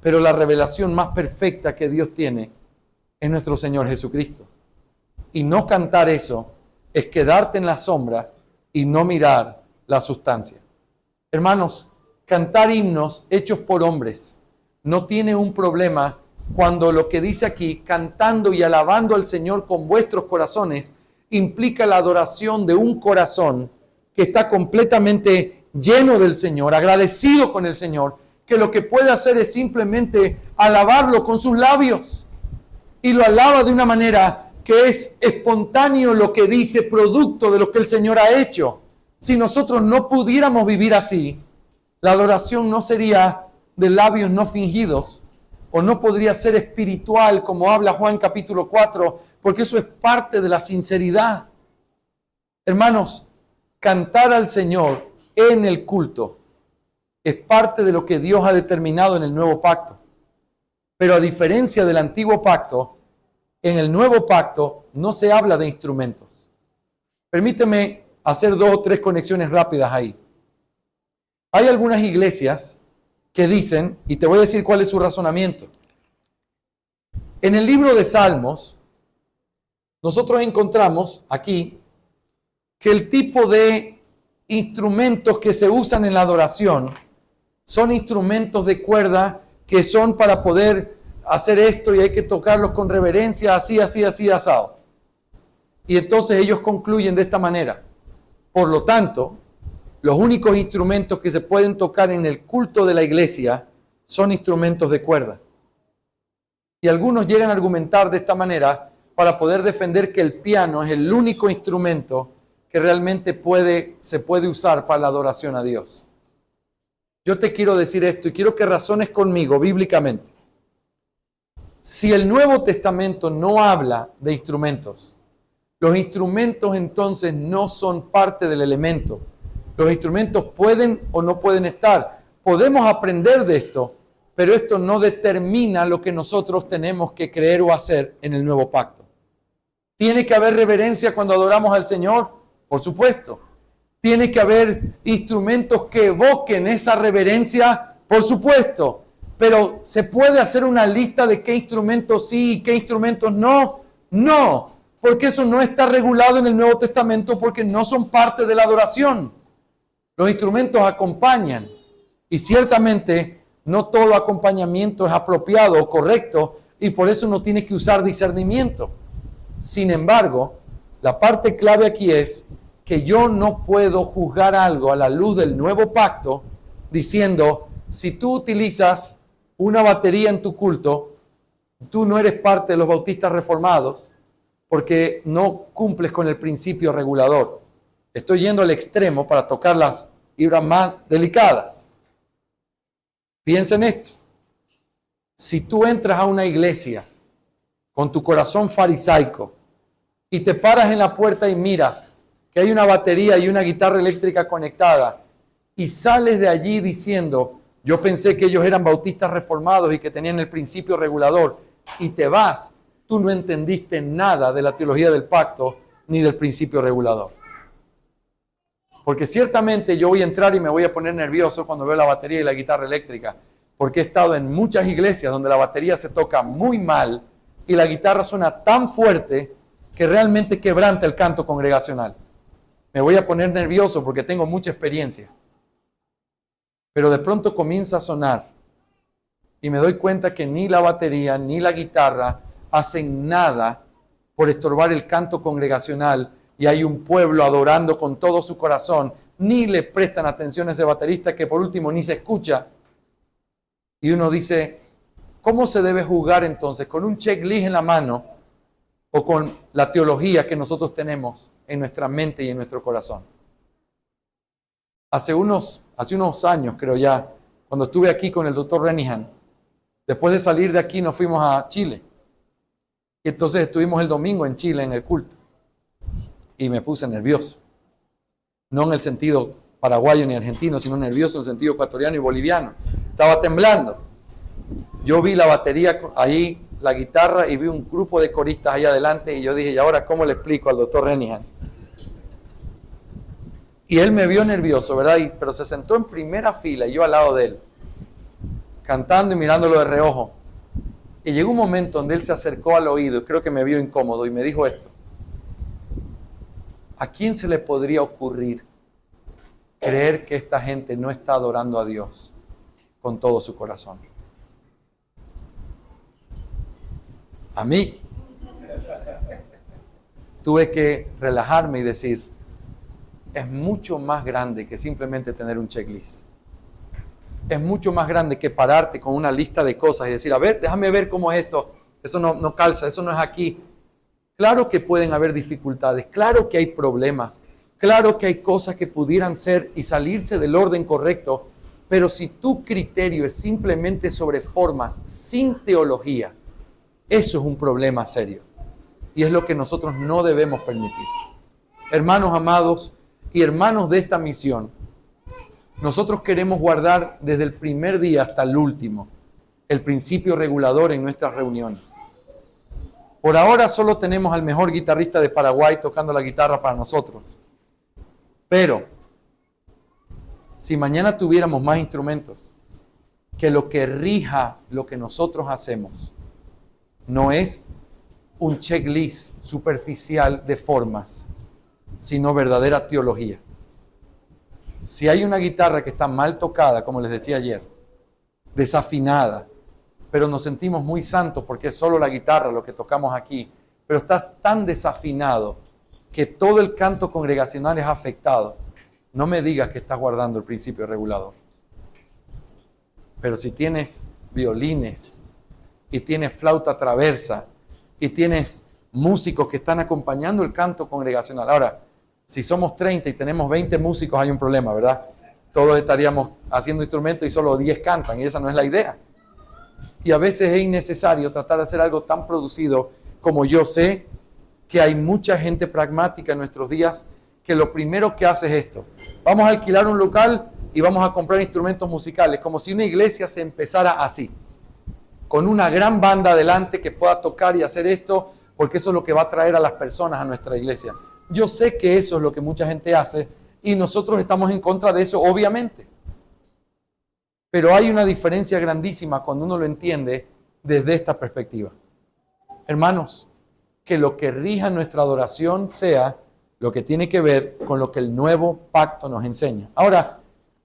Pero la revelación más perfecta que Dios tiene es nuestro Señor Jesucristo. Y no cantar eso es quedarte en la sombra y no mirar la sustancia. Hermanos, cantar himnos hechos por hombres no tiene un problema cuando lo que dice aquí, cantando y alabando al Señor con vuestros corazones, implica la adoración de un corazón que está completamente lleno del Señor, agradecido con el Señor, que lo que puede hacer es simplemente alabarlo con sus labios. Y lo alaba de una manera que es espontáneo lo que dice, producto de lo que el Señor ha hecho. Si nosotros no pudiéramos vivir así, la adoración no sería de labios no fingidos, o no podría ser espiritual, como habla Juan capítulo 4, porque eso es parte de la sinceridad. Hermanos, cantar al Señor en el culto es parte de lo que Dios ha determinado en el nuevo pacto. Pero a diferencia del antiguo pacto, en el nuevo pacto no se habla de instrumentos. Permíteme hacer 2 o 3 conexiones rápidas ahí. Hay algunas iglesias que dicen, y te voy a decir cuál es su razonamiento. En el libro de Salmos, nosotros encontramos aquí que el tipo de instrumentos que se usan en la adoración son instrumentos de cuerda que son para poder hacer esto y hay que tocarlos con reverencia, así, asado. Y entonces ellos concluyen de esta manera. Por lo tanto, los únicos instrumentos que se pueden tocar en el culto de la iglesia son instrumentos de cuerda. Y algunos llegan a argumentar de esta manera para poder defender que el piano es el único instrumento que realmente se puede usar para la adoración a Dios. Yo te quiero decir esto y quiero que razones conmigo bíblicamente. Si el Nuevo Testamento no habla de instrumentos, los instrumentos entonces no son parte del elemento. Los instrumentos pueden o no pueden estar. Podemos aprender de esto, pero esto no determina lo que nosotros tenemos que creer o hacer en el nuevo pacto. ¿Tiene que haber reverencia cuando adoramos al Señor? Por supuesto. ¿Tiene que haber instrumentos que evoquen esa reverencia? Por supuesto. Pero ¿se puede hacer una lista de qué instrumentos sí y qué instrumentos no? No, porque eso no está regulado en el Nuevo Testamento porque no son parte de la adoración. Los instrumentos acompañan y ciertamente no todo acompañamiento es apropiado o correcto y por eso no tienes que usar discernimiento. Sin embargo, la parte clave aquí es que yo no puedo juzgar algo a la luz del nuevo pacto diciendo, si tú utilizas una batería en tu culto, tú no eres parte de los bautistas reformados porque no cumples con el principio regulador. Estoy yendo al extremo para tocar las fibras más delicadas. Piensa en esto. Si tú entras a una iglesia con tu corazón farisaico, y te paras en la puerta y miras que hay una batería y una guitarra eléctrica conectada, y sales de allí diciendo, yo pensé que ellos eran bautistas reformados y que tenían el principio regulador, y te vas, tú no entendiste nada de la teología del pacto ni del principio regulador. Porque ciertamente yo voy a entrar y me voy a poner nervioso cuando veo la batería y la guitarra eléctrica, porque he estado en muchas iglesias donde la batería se toca muy mal y la guitarra suena tan fuerte que realmente quebranta el canto congregacional. Me voy a poner nervioso porque tengo mucha experiencia. Pero de pronto comienza a sonar y me doy cuenta que ni la batería ni la guitarra hacen nada por estorbar el canto congregacional, y hay un pueblo adorando con todo su corazón, ni le prestan atención a ese baterista que por último ni se escucha. Y uno dice, ¿cómo se debe juzgar entonces? ¿Con un checklist en la mano o con la teología que nosotros tenemos en nuestra mente y en nuestro corazón? Hace unos años, creo ya, cuando estuve aquí con el doctor Renihan, después de salir de aquí nos fuimos a Chile. Y entonces estuvimos el domingo en Chile en el culto. Y me puse nervioso. No en el sentido paraguayo ni argentino, sino nervioso en el sentido ecuatoriano y boliviano. Estaba temblando. Yo vi la batería ahí, la guitarra, y vi un grupo de coristas ahí adelante, y yo dije, ¿y ahora cómo le explico al doctor Renihan? Y él me vio nervioso, ¿verdad? Pero se sentó en primera fila y yo al lado de él, cantando y mirándolo de reojo. Y llegó un momento donde él se acercó al oído, y creo que me vio incómodo, y me dijo esto. ¿A quién se le podría ocurrir creer que esta gente no está adorando a Dios con todo su corazón? A mí. Tuve que relajarme y decir, es mucho más grande que simplemente tener un checklist. Es mucho más grande que pararte con una lista de cosas y decir, a ver, déjame ver cómo es esto. Eso no calza, eso no es aquí. Claro que pueden haber dificultades, claro que hay problemas, claro que hay cosas que pudieran ser y salirse del orden correcto, pero si tu criterio es simplemente sobre formas sin teología, eso es un problema serio. Y es lo que nosotros no debemos permitir. Hermanos amados y hermanos de esta misión, nosotros queremos guardar desde el primer día hasta el último el principio regulador en nuestras reuniones. Por ahora solo tenemos al mejor guitarrista de Paraguay tocando la guitarra para nosotros. Pero, si mañana tuviéramos más instrumentos, que lo que rija lo que nosotros hacemos no es un checklist superficial de formas, sino verdadera teología. Si hay una guitarra que está mal tocada, como les decía ayer, desafinada, pero nos sentimos muy santos porque es solo la guitarra lo que tocamos aquí, pero está tan desafinado que todo el canto congregacional es afectado, no me digas que estás guardando el principio regulador. Pero si tienes violines y tienes flauta traversa y tienes músicos que están acompañando el canto congregacional. Ahora, si somos 30 y tenemos 20 músicos hay un problema, ¿verdad? Todos estaríamos haciendo instrumentos y solo 10 cantan, y esa no es la idea. Y a veces es innecesario tratar de hacer algo tan producido como yo sé que hay mucha gente pragmática en nuestros días que lo primero que hace es esto. Vamos a alquilar un local y vamos a comprar instrumentos musicales, como si una iglesia se empezara así, con una gran banda adelante que pueda tocar y hacer esto, porque eso es lo que va a traer a las personas a nuestra iglesia. Yo sé que eso es lo que mucha gente hace y nosotros estamos en contra de eso, obviamente. Pero hay una diferencia grandísima cuando uno lo entiende desde esta perspectiva. Hermanos, que lo que rija nuestra adoración sea lo que tiene que ver con lo que el nuevo pacto nos enseña. Ahora,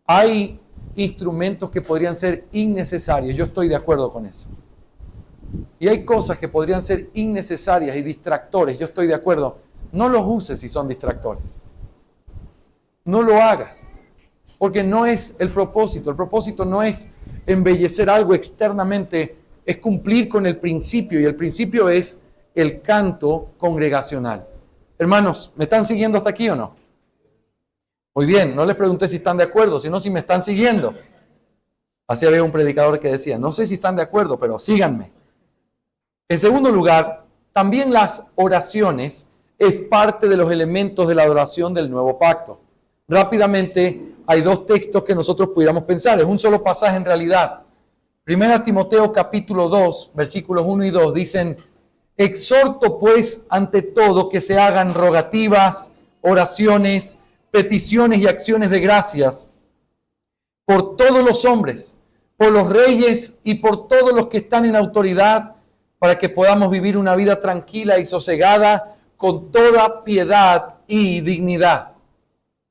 hay instrumentos que podrían ser innecesarios, yo estoy de acuerdo con eso. Y hay cosas que podrían ser innecesarias y distractores, yo estoy de acuerdo. No los uses si son distractores. No lo hagas, porque no es el propósito. El propósito no es embellecer algo externamente, es cumplir con el principio, y el principio es el canto congregacional. Hermanos, ¿me están siguiendo hasta aquí o no? Muy bien, no les pregunté si están de acuerdo, sino si me están siguiendo. Así había un predicador que decía, no sé si están de acuerdo, pero síganme. En segundo lugar, también las oraciones es parte de los elementos de la adoración del nuevo pacto. Rápidamente, hay dos textos que nosotros pudiéramos pensar. Es un solo pasaje en realidad. 1 Timoteo capítulo 2, versículos 1 y 2 dicen: exhorto pues ante todo que se hagan rogativas, oraciones, peticiones y acciones de gracias por todos los hombres, por los reyes y por todos los que están en autoridad, para que podamos vivir una vida tranquila y sosegada con toda piedad y dignidad.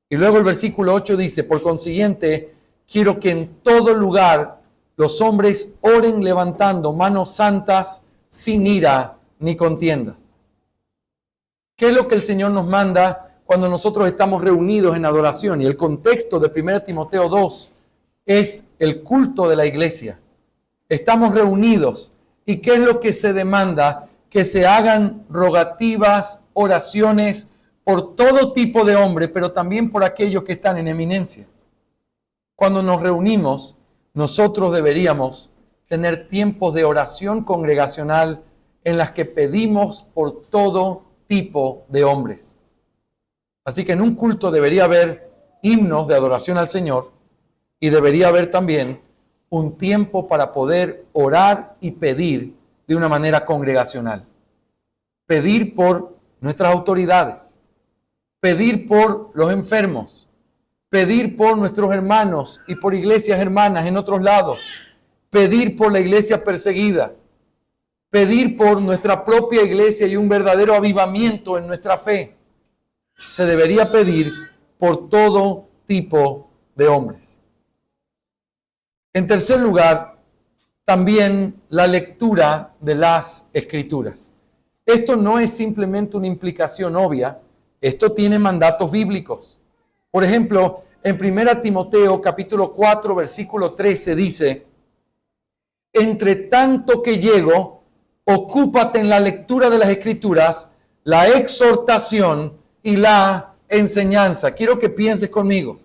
Y luego el versículo 8 dice: por consiguiente, quiero que en todo lugar los hombres oren levantando manos santas, sin ira ni contiendas. ¿Qué es lo que el Señor nos manda cuando nosotros estamos reunidos en adoración? Y el contexto de 1 Timoteo 2 es el culto de la iglesia. Estamos reunidos. ¿Y qué es lo que se demanda? Que se hagan rogativas, oraciones por todo tipo de hombre, pero también por aquellos que están en eminencia. Cuando nos reunimos, nosotros deberíamos tener tiempos de oración congregacional en las que pedimos por todo tipo de hombres. Así que en un culto debería haber himnos de adoración al Señor y debería haber también un tiempo para poder orar y pedir de una manera congregacional. Pedir por nuestras autoridades, pedir por los enfermos, pedir por nuestros hermanos y por iglesias hermanas en otros lados, pedir por la iglesia perseguida, pedir por nuestra propia iglesia y un verdadero avivamiento en nuestra fe. Se debería pedir por todo tipo de hombres. En tercer lugar, también la lectura de las Escrituras. Esto no es simplemente una implicación obvia, esto tiene mandatos bíblicos. Por ejemplo, en 1 Timoteo capítulo 4, versículo 13 dice: entre tanto que llego, ocúpate en la lectura de las Escrituras, la exhortación y la enseñanza. Quiero que pienses conmigo.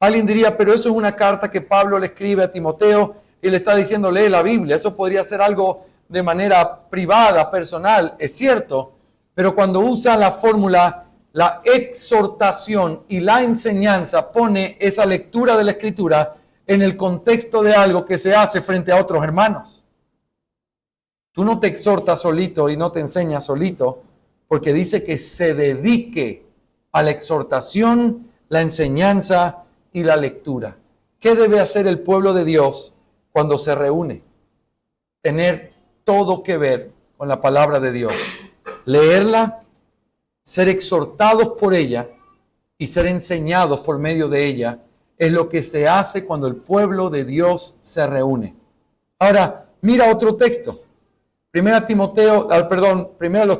Alguien diría: pero eso es una carta que Pablo le escribe a Timoteo y le está diciendo: lee la Biblia. Eso podría ser algo de manera privada, personal. Es cierto, pero cuando usa la fórmula, la exhortación y la enseñanza, pone esa lectura de la Escritura en el contexto de algo que se hace frente a otros hermanos. Tú no te exhortas solito y no te enseñas solito, porque dice que se dedique a la exhortación, la enseñanza y la lectura. ¿Qué debe hacer el pueblo de Dios cuando se reúne? Tener todo que ver con la palabra de Dios. Leerla, ser exhortados por ella y ser enseñados por medio de ella es lo que se hace cuando el pueblo de Dios se reúne. Ahora, mira otro texto. 1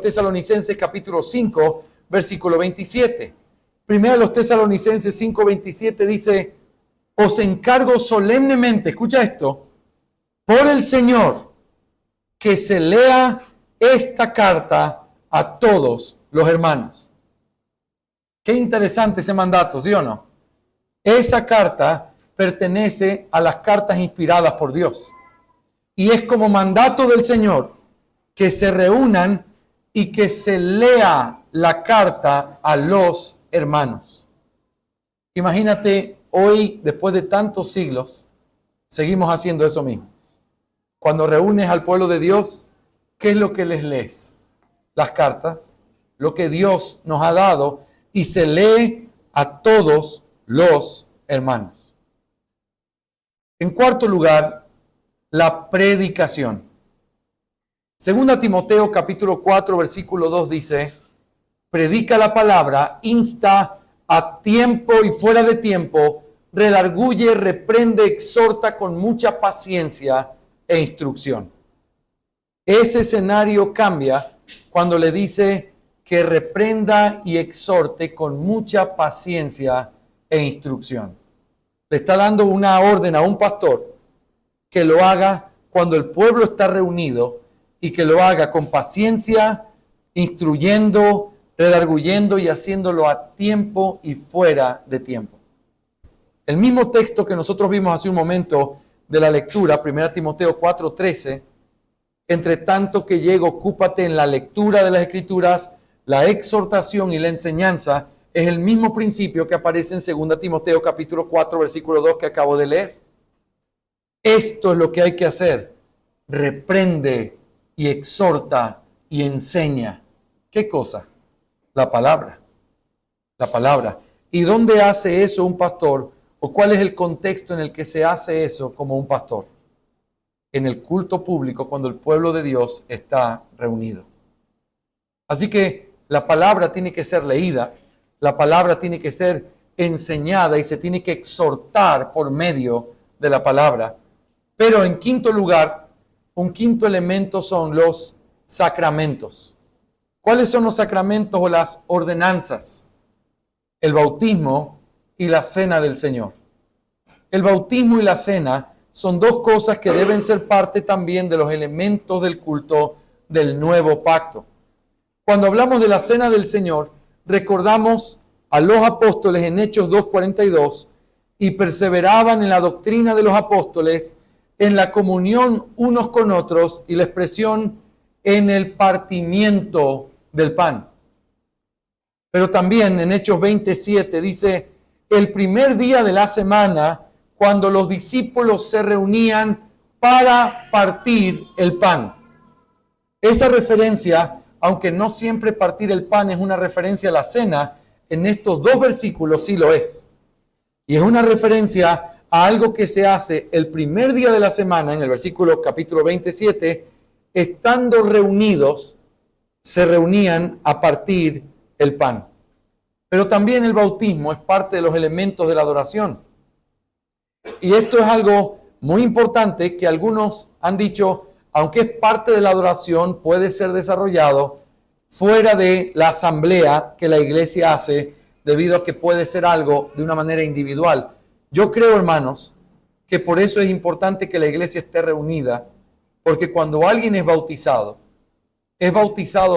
Tesalonicenses capítulo 5, versículo 27. 1 Tesalonicenses 5, 27 dice: os encargo solemnemente, escucha esto, por el Señor, que se lea esta carta a todos los hermanos. Qué interesante ese mandato, ¿sí o no? Esa carta pertenece a las cartas inspiradas por Dios. Y es como mandato del Señor que se reúnan y que se lea la carta a los hermanos. Imagínate, hoy, después de tantos siglos, seguimos haciendo eso mismo. Cuando reúnes al pueblo de Dios, ¿qué es lo que les lees? Las cartas, lo que Dios nos ha dado, y se lee a todos los hermanos. En cuarto lugar, la predicación. Segunda Timoteo capítulo 4, versículo 2 dice: predica la palabra, insta a tiempo y fuera de tiempo, redarguye, reprende, exhorta con mucha paciencia e instrucción. Ese escenario cambia cuando le dice que reprenda y exhorte con mucha paciencia e instrucción. Le está dando una orden a un pastor que lo haga cuando el pueblo está reunido y que lo haga con paciencia, instruyendo, redarguyendo y haciéndolo a tiempo y fuera de tiempo. El mismo texto que nosotros vimos hace un momento de la lectura, 1 Timoteo 4:13, Entre tanto que llego, ocúpate en la lectura de las Escrituras, la exhortación y la enseñanza. Es el mismo principio que aparece en 2 Timoteo capítulo 4, versículo 2 que acabo de leer. Esto es lo que hay que hacer. Reprende y exhorta y enseña. ¿Qué cosa? La palabra. La palabra. ¿Y dónde hace eso un pastor? ¿O cuál es el contexto en el que se hace eso como un pastor? En el culto público, cuando el pueblo de Dios está reunido. Así que la palabra tiene que ser leída, la palabra tiene que ser enseñada y se tiene que exhortar por medio de la palabra. Pero en quinto lugar, un quinto elemento son los sacramentos. ¿Cuáles son los sacramentos o las ordenanzas? El bautismo y la cena del Señor. El bautismo y la cena son dos cosas que deben ser parte también de los elementos del culto del nuevo pacto. Cuando hablamos de la cena del Señor, recordamos a los apóstoles en Hechos 2:42 y perseveraban en la doctrina de los apóstoles, en la comunión unos con otros y la expresión en el partimiento del pan. Pero también en Hechos 27 dice, el primer día de la semana, cuando los discípulos se reunían para partir el pan. Esa referencia, aunque no siempre partir el pan es una referencia a la cena, en estos dos versículos sí lo es. Y es una referencia a algo que se hace el primer día de la semana, en el versículo capítulo 27, estando reunidos, se reunían a partir el pan. Pero también el bautismo es parte de los elementos de la adoración. Y esto es algo muy importante que algunos han dicho, aunque es parte de la adoración, puede ser desarrollado fuera de la asamblea que la iglesia hace, debido a que puede ser algo de una manera individual. Yo creo, hermanos, que por eso es importante que la iglesia esté reunida, porque cuando alguien es bautizado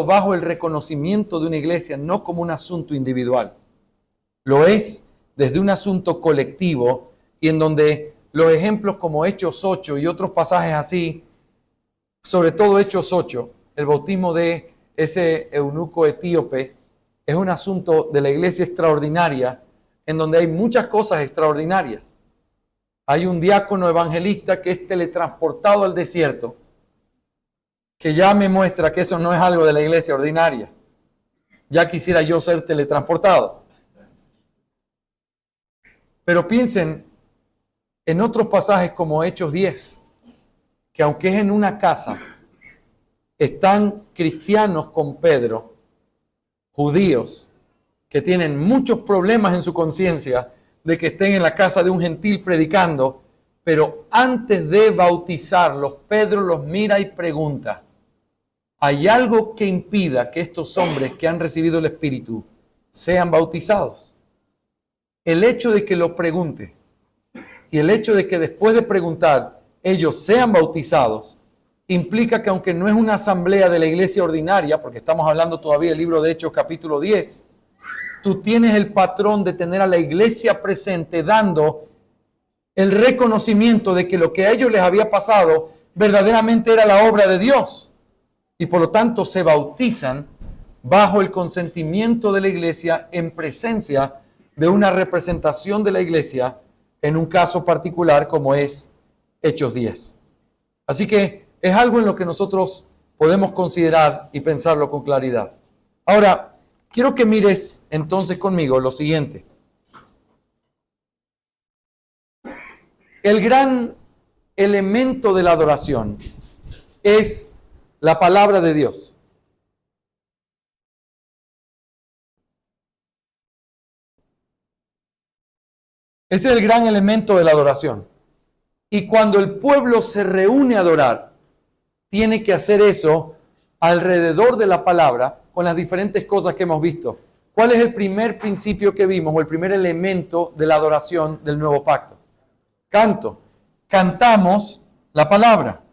bajo el reconocimiento de una iglesia, no como un asunto individual. Lo es desde un asunto colectivo y en donde los ejemplos como Hechos 8 y otros pasajes así, sobre todo Hechos 8, el bautismo de ese eunuco etíope, es un asunto de la iglesia extraordinaria, en donde hay muchas cosas extraordinarias. Hay un diácono evangelista que es teletransportado al desierto, que ya me muestra que eso no es algo de la iglesia ordinaria. Ya quisiera yo ser teletransportado. Pero piensen en otros pasajes como Hechos 10, que aunque es en una casa, están cristianos con Pedro, judíos, que tienen muchos problemas en su conciencia de que estén en la casa de un gentil predicando, pero antes de bautizarlos, Pedro los mira y pregunta, ¿hay algo que impida que estos hombres que han recibido el Espíritu sean bautizados? El hecho de que lo pregunte y el hecho de que después de preguntar ellos sean bautizados implica que aunque no es una asamblea de la iglesia ordinaria, porque estamos hablando todavía del libro de Hechos capítulo 10, tú tienes el patrón de tener a la iglesia presente dando el reconocimiento de que lo que a ellos les había pasado verdaderamente era la obra de Dios. Y por lo tanto se bautizan bajo el consentimiento de la iglesia en presencia de una representación de la iglesia en un caso particular como es Hechos 10. Así que es algo en lo que nosotros podemos considerar y pensarlo con claridad. Ahora, quiero que mires entonces conmigo lo siguiente. El gran elemento de la adoración es la palabra de Dios. Ese es el gran elemento de la adoración. Y cuando el pueblo se reúne a adorar, tiene que hacer eso alrededor de la palabra con las diferentes cosas que hemos visto. ¿Cuál es el primer principio que vimos o el primer elemento de la adoración del nuevo pacto? Canto. Cantamos la palabra.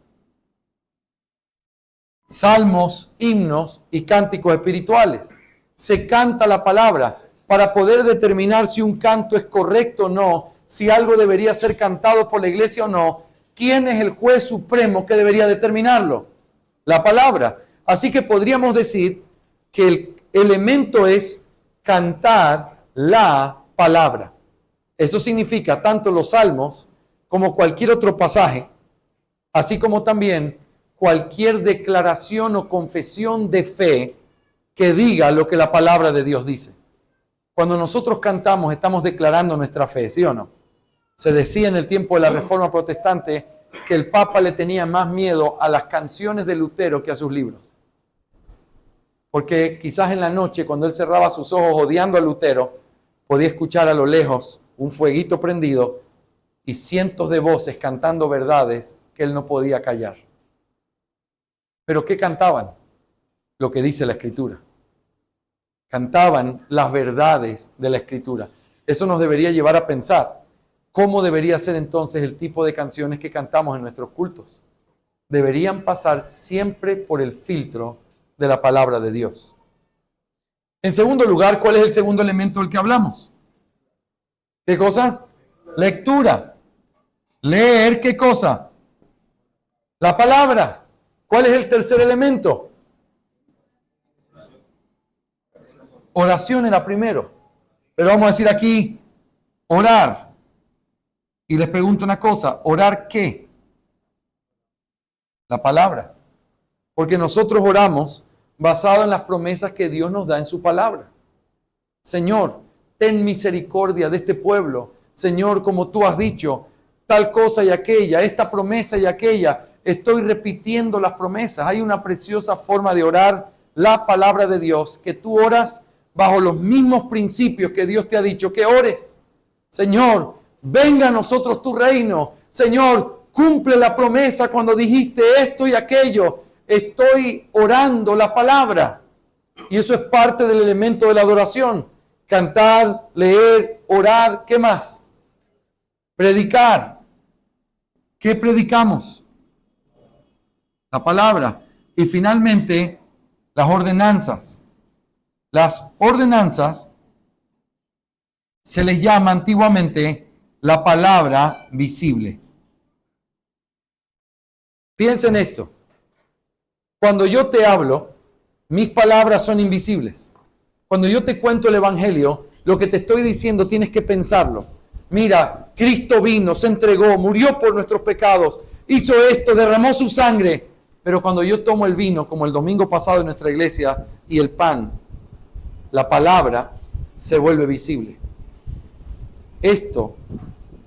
Salmos, himnos y cánticos espirituales. Se canta la palabra para poder determinar si un canto es correcto o no, si algo debería ser cantado por la iglesia o no. ¿Quién es el juez supremo que debería determinarlo? la palabra. Así que podríamos decir que el elemento es cantar la palabra. Eso significa tanto los salmos como cualquier otro pasaje, así como también cualquier declaración o confesión de fe que diga lo que la palabra de Dios dice. Cuando nosotros cantamos, estamos declarando nuestra fe, ¿sí o no? Se decía en el tiempo de la Reforma Protestante que el Papa le tenía más miedo a las canciones de Lutero que a sus libros. Porque quizás en la noche, cuando él cerraba sus ojos odiando a Lutero, podía escuchar a lo lejos un fueguito prendido y cientos de voces cantando verdades que él no podía callar. ¿Pero qué cantaban? Lo que dice la Escritura. Cantaban las verdades de la Escritura. Eso nos debería llevar a pensar cómo debería ser entonces el tipo de canciones que cantamos en nuestros cultos. Deberían pasar siempre por el filtro de la palabra de Dios. En segundo lugar, ¿cuál es el segundo elemento del que hablamos? ¿Qué cosa? Lectura. Leer, ¿qué cosa? La palabra. ¿Cuál es el tercer elemento? Oración era primero. Pero vamos a decir aquí, orar. Y les pregunto una cosa, ¿orar qué? La palabra. Porque nosotros oramos basado en las promesas que Dios nos da en su palabra. Señor, ten misericordia de este pueblo. Señor, como tú has dicho, tal cosa y aquella, esta promesa y aquella. Estoy repitiendo las promesas. Hay una preciosa forma de orar la palabra de Dios, que tú oras bajo los mismos principios que Dios te ha dicho que ores. Señor, venga a nosotros tu reino. Señor, cumple la promesa cuando dijiste esto y aquello. Estoy orando la palabra. Y eso es parte del elemento de la adoración. Cantar, leer, orar, ¿qué más? Predicar. ¿Qué predicamos? La palabra. Y finalmente, las ordenanzas. Las ordenanzas se les llama antiguamente la palabra visible. Piensen esto. Cuando yo te hablo, mis palabras son invisibles. Cuando yo te cuento el Evangelio, lo que te estoy diciendo tienes que pensarlo. Mira, Cristo vino, se entregó, murió por nuestros pecados, hizo esto, derramó su sangre. Pero cuando yo tomo el vino, como el domingo pasado en nuestra iglesia, y el pan, la palabra se vuelve visible. Esto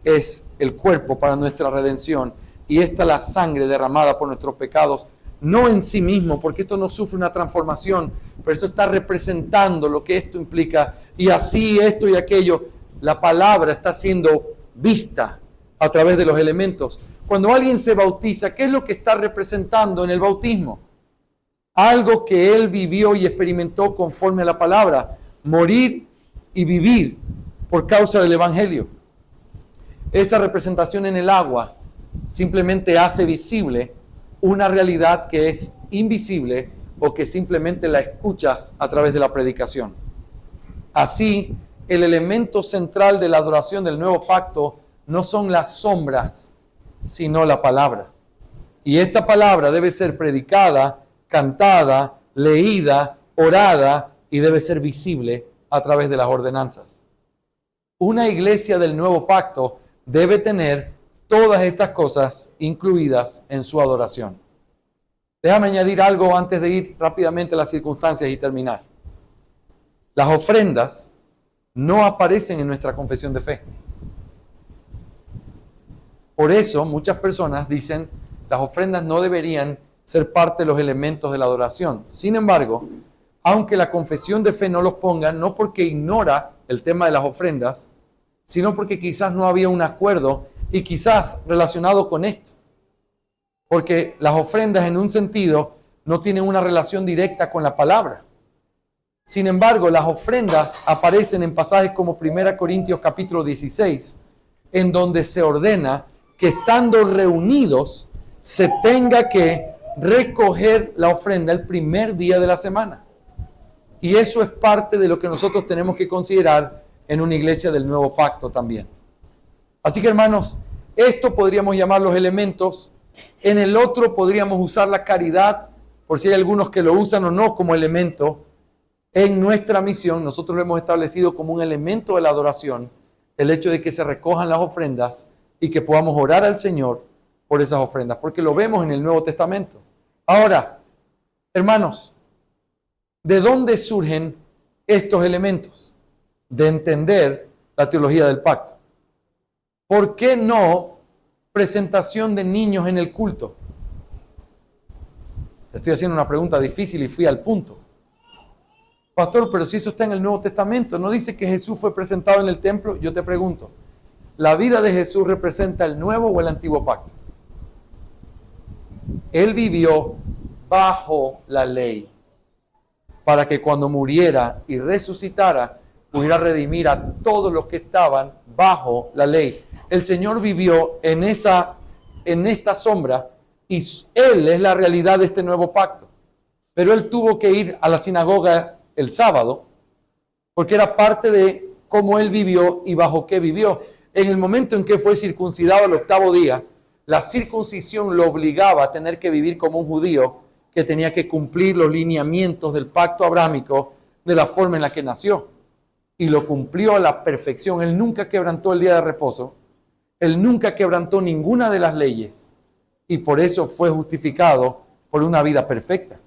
es el cuerpo para nuestra redención y esta es la sangre derramada por nuestros pecados. No en sí mismo, porque esto no sufre una transformación, pero esto está representando lo que esto implica. Y así esto y aquello, la palabra está siendo vista a través de los elementos. Cuando alguien se bautiza, ¿qué es lo que está representando en el bautismo? Algo que él vivió y experimentó conforme a la palabra. Morir y vivir por causa del Evangelio. Esa representación en el agua simplemente hace visible una realidad que es invisible o que simplemente la escuchas a través de la predicación. Así, el elemento central de la adoración del nuevo pacto no son las sombras, sino la palabra. Y esta palabra debe ser predicada, cantada, leída, orada y debe ser visible a través de las ordenanzas. Una iglesia del nuevo pacto debe tener todas estas cosas incluidas en su adoración. Déjame añadir algo antes de ir rápidamente a las circunstancias y terminar. Las ofrendas no aparecen en nuestra confesión de fe. Por eso muchas personas dicen las ofrendas no deberían ser parte de los elementos de la adoración. Sin embargo, aunque la confesión de fe no los ponga, no porque ignora el tema de las ofrendas, sino porque quizás no había un acuerdo y quizás relacionado con esto. Porque las ofrendas en un sentido no tienen una relación directa con la palabra. Sin embargo, las ofrendas aparecen en pasajes como 1 Corintios capítulo 16, en donde se ordena que estando reunidos se tenga que recoger la ofrenda el primer día de la semana. Y eso es parte de lo que nosotros tenemos que considerar en una iglesia del nuevo pacto también. Así que hermanos, esto podríamos llamar los elementos. En el otro podríamos usar la caridad por si hay algunos que lo usan o no como elemento, en nuestra misión nosotros lo hemos establecido como un elemento de la adoración, el hecho de que se recojan las ofrendas y que podamos orar al Señor por esas ofrendas, porque lo vemos en el Nuevo Testamento. Ahora, hermanos, ¿de dónde surgen estos elementos? De entender la teología del pacto. ¿Por qué no presentación de niños en el culto? Estoy haciendo una pregunta difícil y fui al punto. Pastor, pero si eso está en el Nuevo Testamento, ¿no dice que Jesús fue presentado en el templo? Yo te pregunto, ¿la vida de Jesús representa el nuevo o el antiguo pacto? Él vivió bajo la ley para que cuando muriera y resucitara pudiera redimir a todos los que estaban bajo la ley. El Señor vivió en esta sombra y Él es la realidad de este nuevo pacto. Pero Él tuvo que ir a la sinagoga el sábado porque era parte de cómo Él vivió y bajo qué vivió. En el momento en que fue circuncidado al 8º día, la circuncisión lo obligaba a tener que vivir como un judío que tenía que cumplir los lineamientos del pacto abrámico de la forma en la que nació. Y lo cumplió a la perfección. Él nunca quebrantó el día de reposo. Él nunca quebrantó ninguna de las leyes. Y por eso fue justificado por una vida perfecta.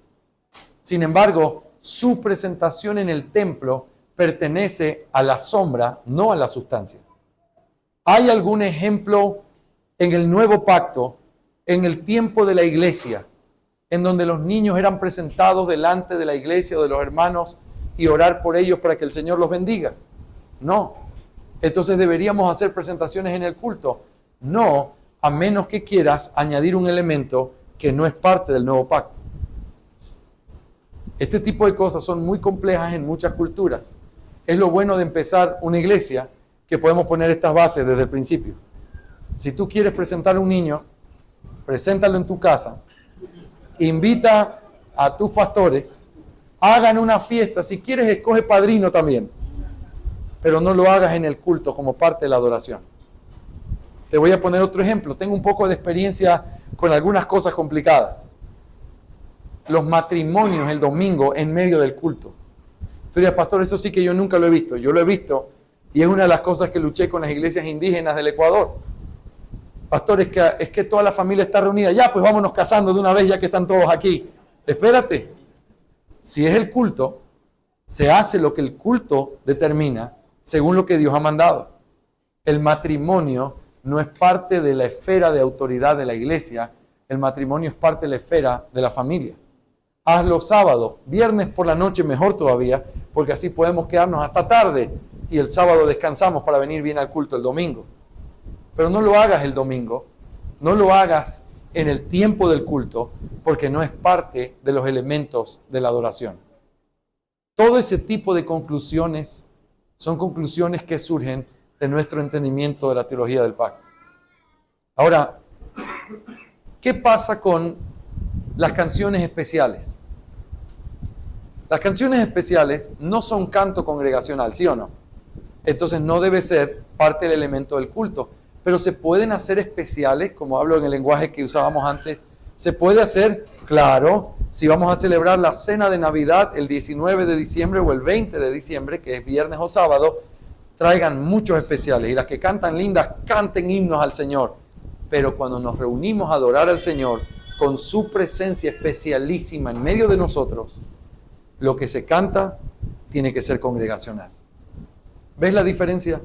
Sin embargo, su presentación en el templo pertenece a la sombra, no a la sustancia. ¿Hay algún ejemplo en el nuevo pacto, en el tiempo de la iglesia, en donde los niños eran presentados delante de la iglesia o de los hermanos y orar por ellos para que el Señor los bendiga? No. Entonces deberíamos hacer presentaciones en el culto. No, a menos que quieras añadir un elemento que no es parte del nuevo pacto. Este tipo de cosas son muy complejas en muchas culturas. Es lo bueno de empezar una iglesia, que podemos poner estas bases desde el principio. Si tú quieres presentar a un niño, preséntalo en tu casa, invita a tus pastores, hagan una fiesta, si quieres escoge padrino también, pero no lo hagas en el culto como parte de la adoración. Te voy a poner otro ejemplo. Tengo un poco de experiencia con algunas cosas complicadas. Los matrimonios el domingo en medio del culto. Tú dirías, pastor, eso sí que yo nunca lo he visto. Yo lo he visto y es una de las cosas que luché con las iglesias indígenas del Ecuador. Pastor, es que toda la familia está reunida. Ya, pues vámonos casando de una vez ya que están todos aquí. Espérate. Si es el culto, se hace lo que el culto determina según lo que Dios ha mandado. El matrimonio no es parte de la esfera de autoridad de la iglesia. El matrimonio es parte de la esfera de la familia. Hazlo sábado, viernes por la noche mejor todavía, porque así podemos quedarnos hasta tarde y el sábado descansamos para venir bien al culto el domingo. Pero no lo hagas el domingo, no lo hagas en el tiempo del culto, porque no es parte de los elementos de la adoración. Todo ese tipo de conclusiones son conclusiones que surgen de nuestro entendimiento de la teología del pacto. Ahora, ¿qué pasa con las canciones especiales? Las canciones especiales no son canto congregacional, ¿sí o no? Entonces no debe ser parte del elemento del culto. Pero se pueden hacer especiales, como hablo en el lenguaje que usábamos antes. Se puede hacer, claro, si vamos a celebrar la cena de Navidad el 19 de diciembre o el 20 de diciembre, que es viernes o sábado, traigan muchos especiales. Y las que cantan lindas, canten himnos al Señor. Pero cuando nos reunimos a adorar al Señor, con su presencia especialísima en medio de nosotros, lo que se canta tiene que ser congregacional. ¿Ves la diferencia?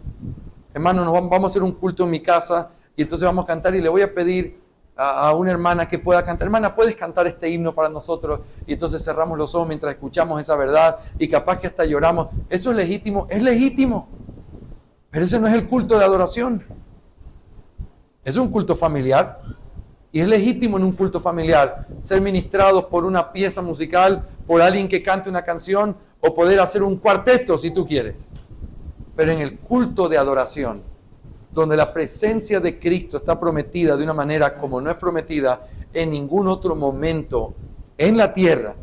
Hermano, vamos a hacer un culto en mi casa y entonces vamos a cantar y le voy a pedir a una hermana que pueda cantar. Hermana, ¿puedes cantar este himno para nosotros? Y entonces cerramos los ojos mientras escuchamos esa verdad y capaz que hasta lloramos. ¿Eso es legítimo? Es legítimo. Pero ese no es el culto de adoración. Es un culto familiar. Y es legítimo en un culto familiar ser ministrados por una pieza musical, por alguien que cante una canción o poder hacer un cuarteto si tú quieres. Pero en el culto de adoración, donde la presencia de Cristo está prometida de una manera como no es prometida en ningún otro momento en la tierra,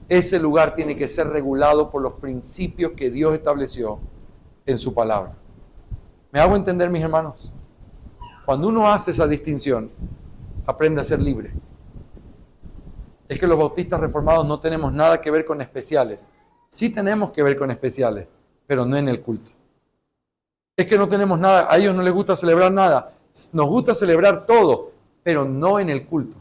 ese lugar tiene que ser regulado por los principios que Dios estableció en su palabra. ¿Me hago entender, mis hermanos? Cuando uno hace esa distinción, aprende a ser libre. es que los bautistas reformados no tenemos nada que ver con especiales. Sí tenemos que ver con especiales, pero no en el culto. Es que no tenemos nada, a ellos no les gusta celebrar nada. Nos gusta celebrar todo, pero no en el culto.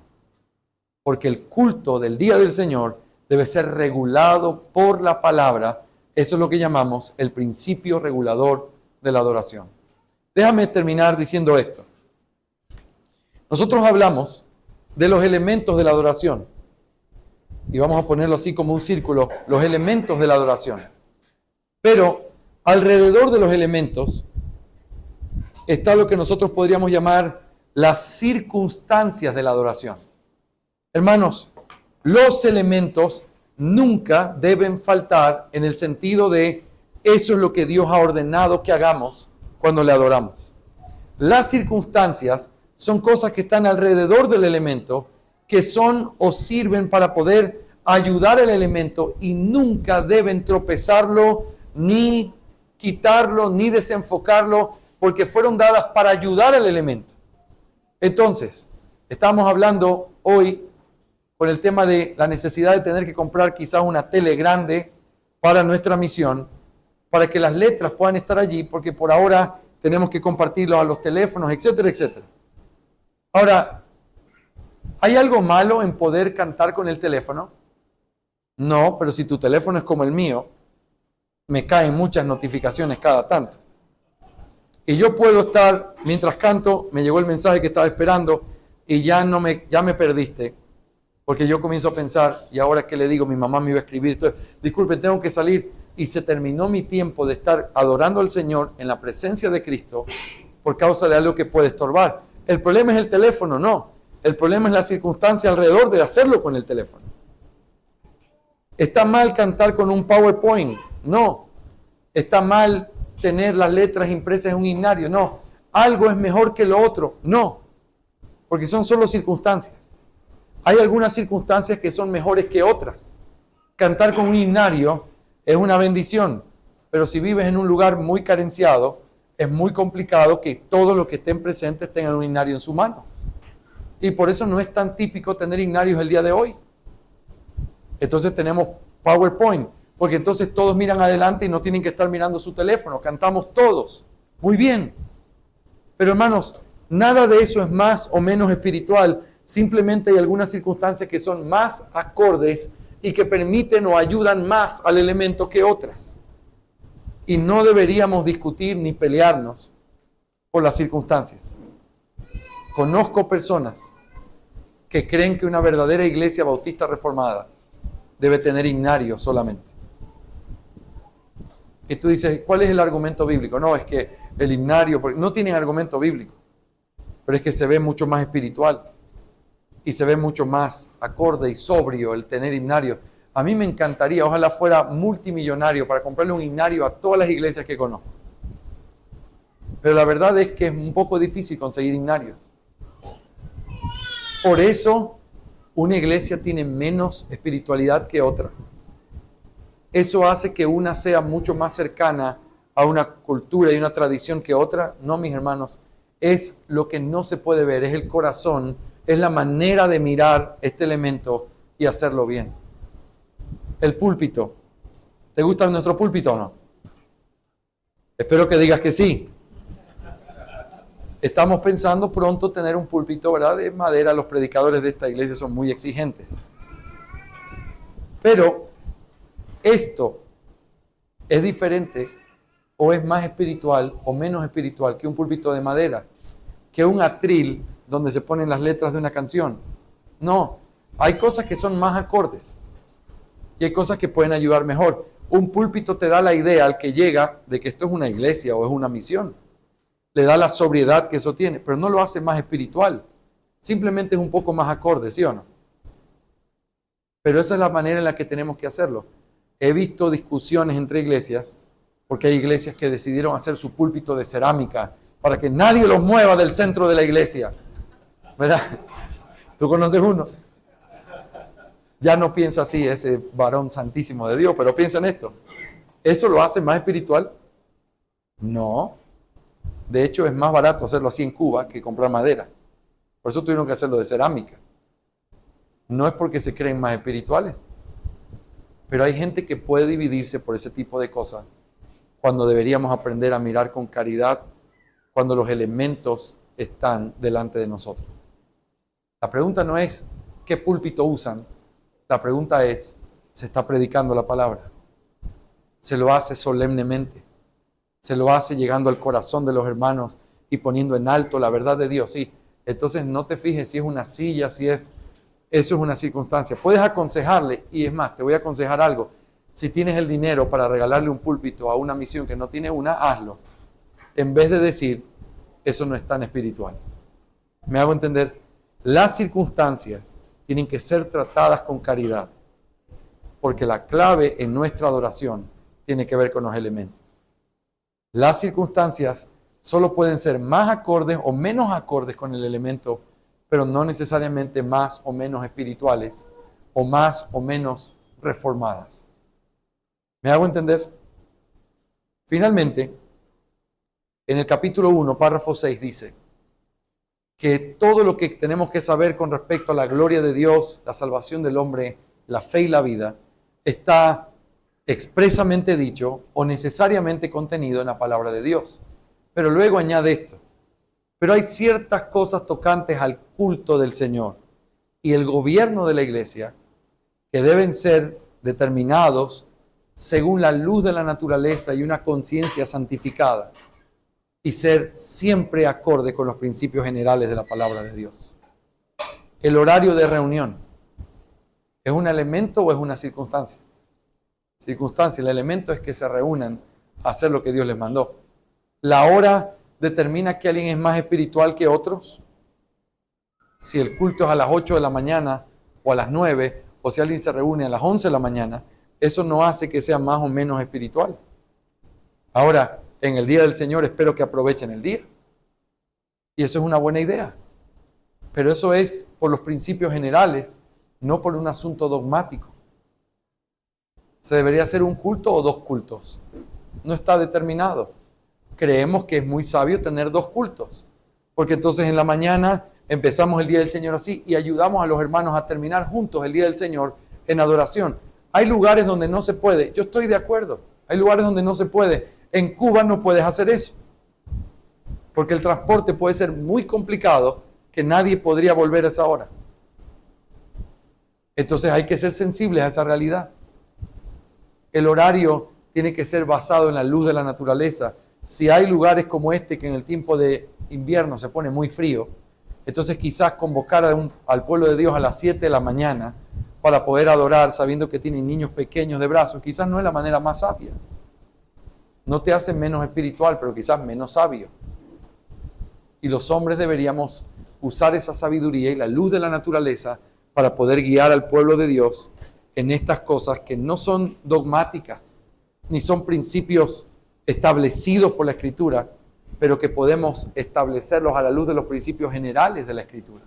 Porque el culto del día del Señor debe ser regulado por la palabra. Eso es lo que llamamos el principio regulador de la adoración. Déjame terminar diciendo esto. Nosotros hablamos de los elementos de la adoración. Y vamos a ponerlo así como un círculo, los elementos de la adoración. Pero alrededor de los elementos está lo que nosotros podríamos llamar las circunstancias de la adoración. Hermanos, los elementos nunca deben faltar en el sentido de eso es lo que Dios ha ordenado que hagamos cuando le adoramos. Las circunstancias son cosas que están alrededor del elemento, que son o sirven para poder ayudar al elemento y nunca deben tropezarlo, ni quitarlo, ni desenfocarlo, porque fueron dadas para ayudar al elemento. Entonces, estamos hablando hoy con el tema de la necesidad de tener que comprar quizás una tele grande para nuestra misión, para que las letras puedan estar allí, porque por ahora tenemos que compartirlos a los teléfonos, etcétera, etcétera. Ahora, ¿hay algo malo en poder cantar con el teléfono? No, pero si tu teléfono es como el mío, me caen muchas notificaciones cada tanto. Y yo puedo estar, mientras canto, me llegó el mensaje que estaba esperando y ya me perdiste. Porque yo comienzo a pensar, ¿y ahora qué le digo? Mi mamá me iba a escribir. Entonces, disculpen, tengo que salir. Y se terminó mi tiempo de estar adorando al Señor en la presencia de Cristo por causa de algo que puede estorbar. El problema es el teléfono, no. El problema es la circunstancia alrededor de hacerlo con el teléfono. ¿Está mal cantar con un PowerPoint? No. ¿Está mal tener las letras impresas en un himnario? No. ¿Algo es mejor que lo otro? No. Porque son solo circunstancias. Hay algunas circunstancias que son mejores que otras. Cantar con un himnario es una bendición, pero si vives en un lugar muy carenciado, es muy complicado que todos los que estén presentes tengan un himnario en su mano. Y por eso no es tan típico tener himnarios el día de hoy. Entonces tenemos PowerPoint, porque entonces todos miran adelante y no tienen que estar mirando su teléfono. Cantamos todos. Muy bien. Pero hermanos, nada de eso es más o menos espiritual. Simplemente hay algunas circunstancias que son más acordes y que permiten o ayudan más al elemento que otras. Y no deberíamos discutir ni pelearnos por las circunstancias. Conozco personas que creen que una verdadera iglesia bautista reformada debe tener himnario solamente. Y tú dices, ¿cuál es el argumento bíblico? No, es que el himnario, porque no tienen argumento bíblico, pero es que se ve mucho más espiritual. Y se ve mucho más acorde y sobrio el tener himnario. A mí me encantaría, ojalá fuera multimillonario para comprarle un himnario a todas las iglesias que conozco. Pero la verdad es que es un poco difícil conseguir himnarios. Por eso, una iglesia tiene menos espiritualidad que otra. ¿Eso hace que una sea mucho más cercana a una cultura y una tradición que otra? No, mis hermanos. Es lo que no se puede ver, es el corazón. Es la manera de mirar este elemento y hacerlo bien. El púlpito. ¿Te gusta nuestro púlpito o no? Espero que digas que sí. Estamos pensando pronto tener un púlpito, ¿verdad?, de madera. Los predicadores de esta iglesia son muy exigentes. Pero esto es diferente o es más espiritual o menos espiritual que un púlpito de madera, que un atril donde se ponen las letras de una canción. No, hay cosas que son más acordes y hay cosas que pueden ayudar mejor. Un púlpito te da la idea al que llega de que esto es una iglesia o es una misión. Le da la sobriedad que eso tiene, pero no lo hace más espiritual. Simplemente es un poco más acorde, ¿sí o no? Pero esa es la manera en la que tenemos que hacerlo. He visto discusiones entre iglesias, porque hay iglesias que decidieron hacer su púlpito de cerámica para que nadie los mueva del centro de la iglesia. ¿Verdad? ¿Tú conoces uno? Ya no piensa así ese varón santísimo de Dios, pero piensa en esto. ¿Eso lo hace más espiritual? No. De hecho, es más barato hacerlo así en Cuba que comprar madera. Por eso tuvieron que hacerlo de cerámica. No es porque se creen más espirituales, pero hay gente que puede dividirse por ese tipo de cosas, cuando deberíamos aprender a mirar con caridad cuando los elementos están delante de nosotros. La pregunta no es qué púlpito usan, la pregunta es, ¿se está predicando la palabra? ¿Se lo hace solemnemente? ¿Se lo hace llegando al corazón de los hermanos y poniendo en alto la verdad de Dios? Sí, entonces no te fijes si es una silla, si es... Eso es una circunstancia. Puedes aconsejarle, y es más, te voy a aconsejar algo. Si tienes el dinero para regalarle un púlpito a una misión que no tiene una, hazlo. En vez de decir, eso no es tan espiritual. ¿Me hago entender? Las circunstancias tienen que ser tratadas con caridad, porque la clave en nuestra adoración tiene que ver con los elementos. Las circunstancias solo pueden ser más acordes o menos acordes con el elemento, pero no necesariamente más o menos espirituales o más o menos reformadas. ¿Me hago entender? Finalmente, en el capítulo 1, párrafo 6 dice que todo lo que tenemos que saber con respecto a la gloria de Dios, la salvación del hombre, la fe y la vida, está expresamente dicho o necesariamente contenido en la palabra de Dios. Pero luego añade esto. Pero hay ciertas cosas tocantes al culto del Señor y el gobierno de la iglesia que deben ser determinados según la luz de la naturaleza y una conciencia santificada y ser siempre acorde con los principios generales de la palabra de Dios. El horario de reunión, ¿es un elemento o es una circunstancia? Circunstancia, el elemento es que se reúnan a hacer lo que Dios les mandó. La hora determina que alguien es más espiritual que otros. Si el culto es a las 8 de la mañana o a las 9, o si alguien se reúne a las 11 de la mañana, eso no hace que sea más o menos espiritual. Ahora, en el día del Señor espero que aprovechen el día. Y eso es una buena idea. Pero eso es por los principios generales, no por un asunto dogmático. ¿Se debería hacer un culto o dos cultos? No está determinado. Creemos que es muy sabio tener dos cultos, porque entonces en la mañana empezamos el día del Señor así y ayudamos a los hermanos a terminar juntos el día del Señor en adoración. Hay lugares donde no se puede, yo estoy de acuerdo, hay lugares donde no se puede. En Cuba no puedes hacer eso, porque el transporte puede ser muy complicado, que nadie podría volver a esa hora. Entonces hay que ser sensibles a esa realidad. El horario tiene que ser basado en la luz de la naturaleza. Si hay lugares como este que en el tiempo de invierno se pone muy frío, entonces quizás convocar al pueblo de Dios a las 7 de la mañana para poder adorar sabiendo que tienen niños pequeños de brazos, quizás no es la manera más sabia. No te hace menos espiritual, pero quizás menos sabio. Y los hombres deberíamos usar esa sabiduría y la luz de la naturaleza para poder guiar al pueblo de Dios en estas cosas que no son dogmáticas, ni son principios establecidos por la Escritura, pero que podemos establecerlos a la luz de los principios generales de la Escritura.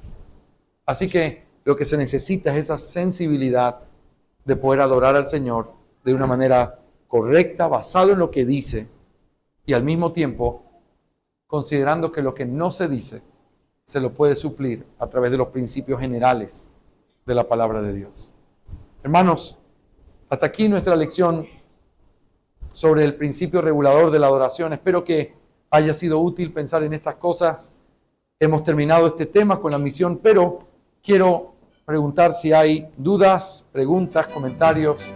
Así que lo que se necesita es esa sensibilidad de poder adorar al Señor de una manera correcta, basado en lo que dice, y al mismo tiempo considerando que lo que no se dice se lo puede suplir a través de los principios generales de la palabra de Dios. Hermanos, hasta aquí nuestra lección sobre el principio regulador de la adoración. Espero que haya sido útil pensar en estas cosas. Hemos terminado este tema con la misión, pero quiero preguntar si hay dudas, preguntas, comentarios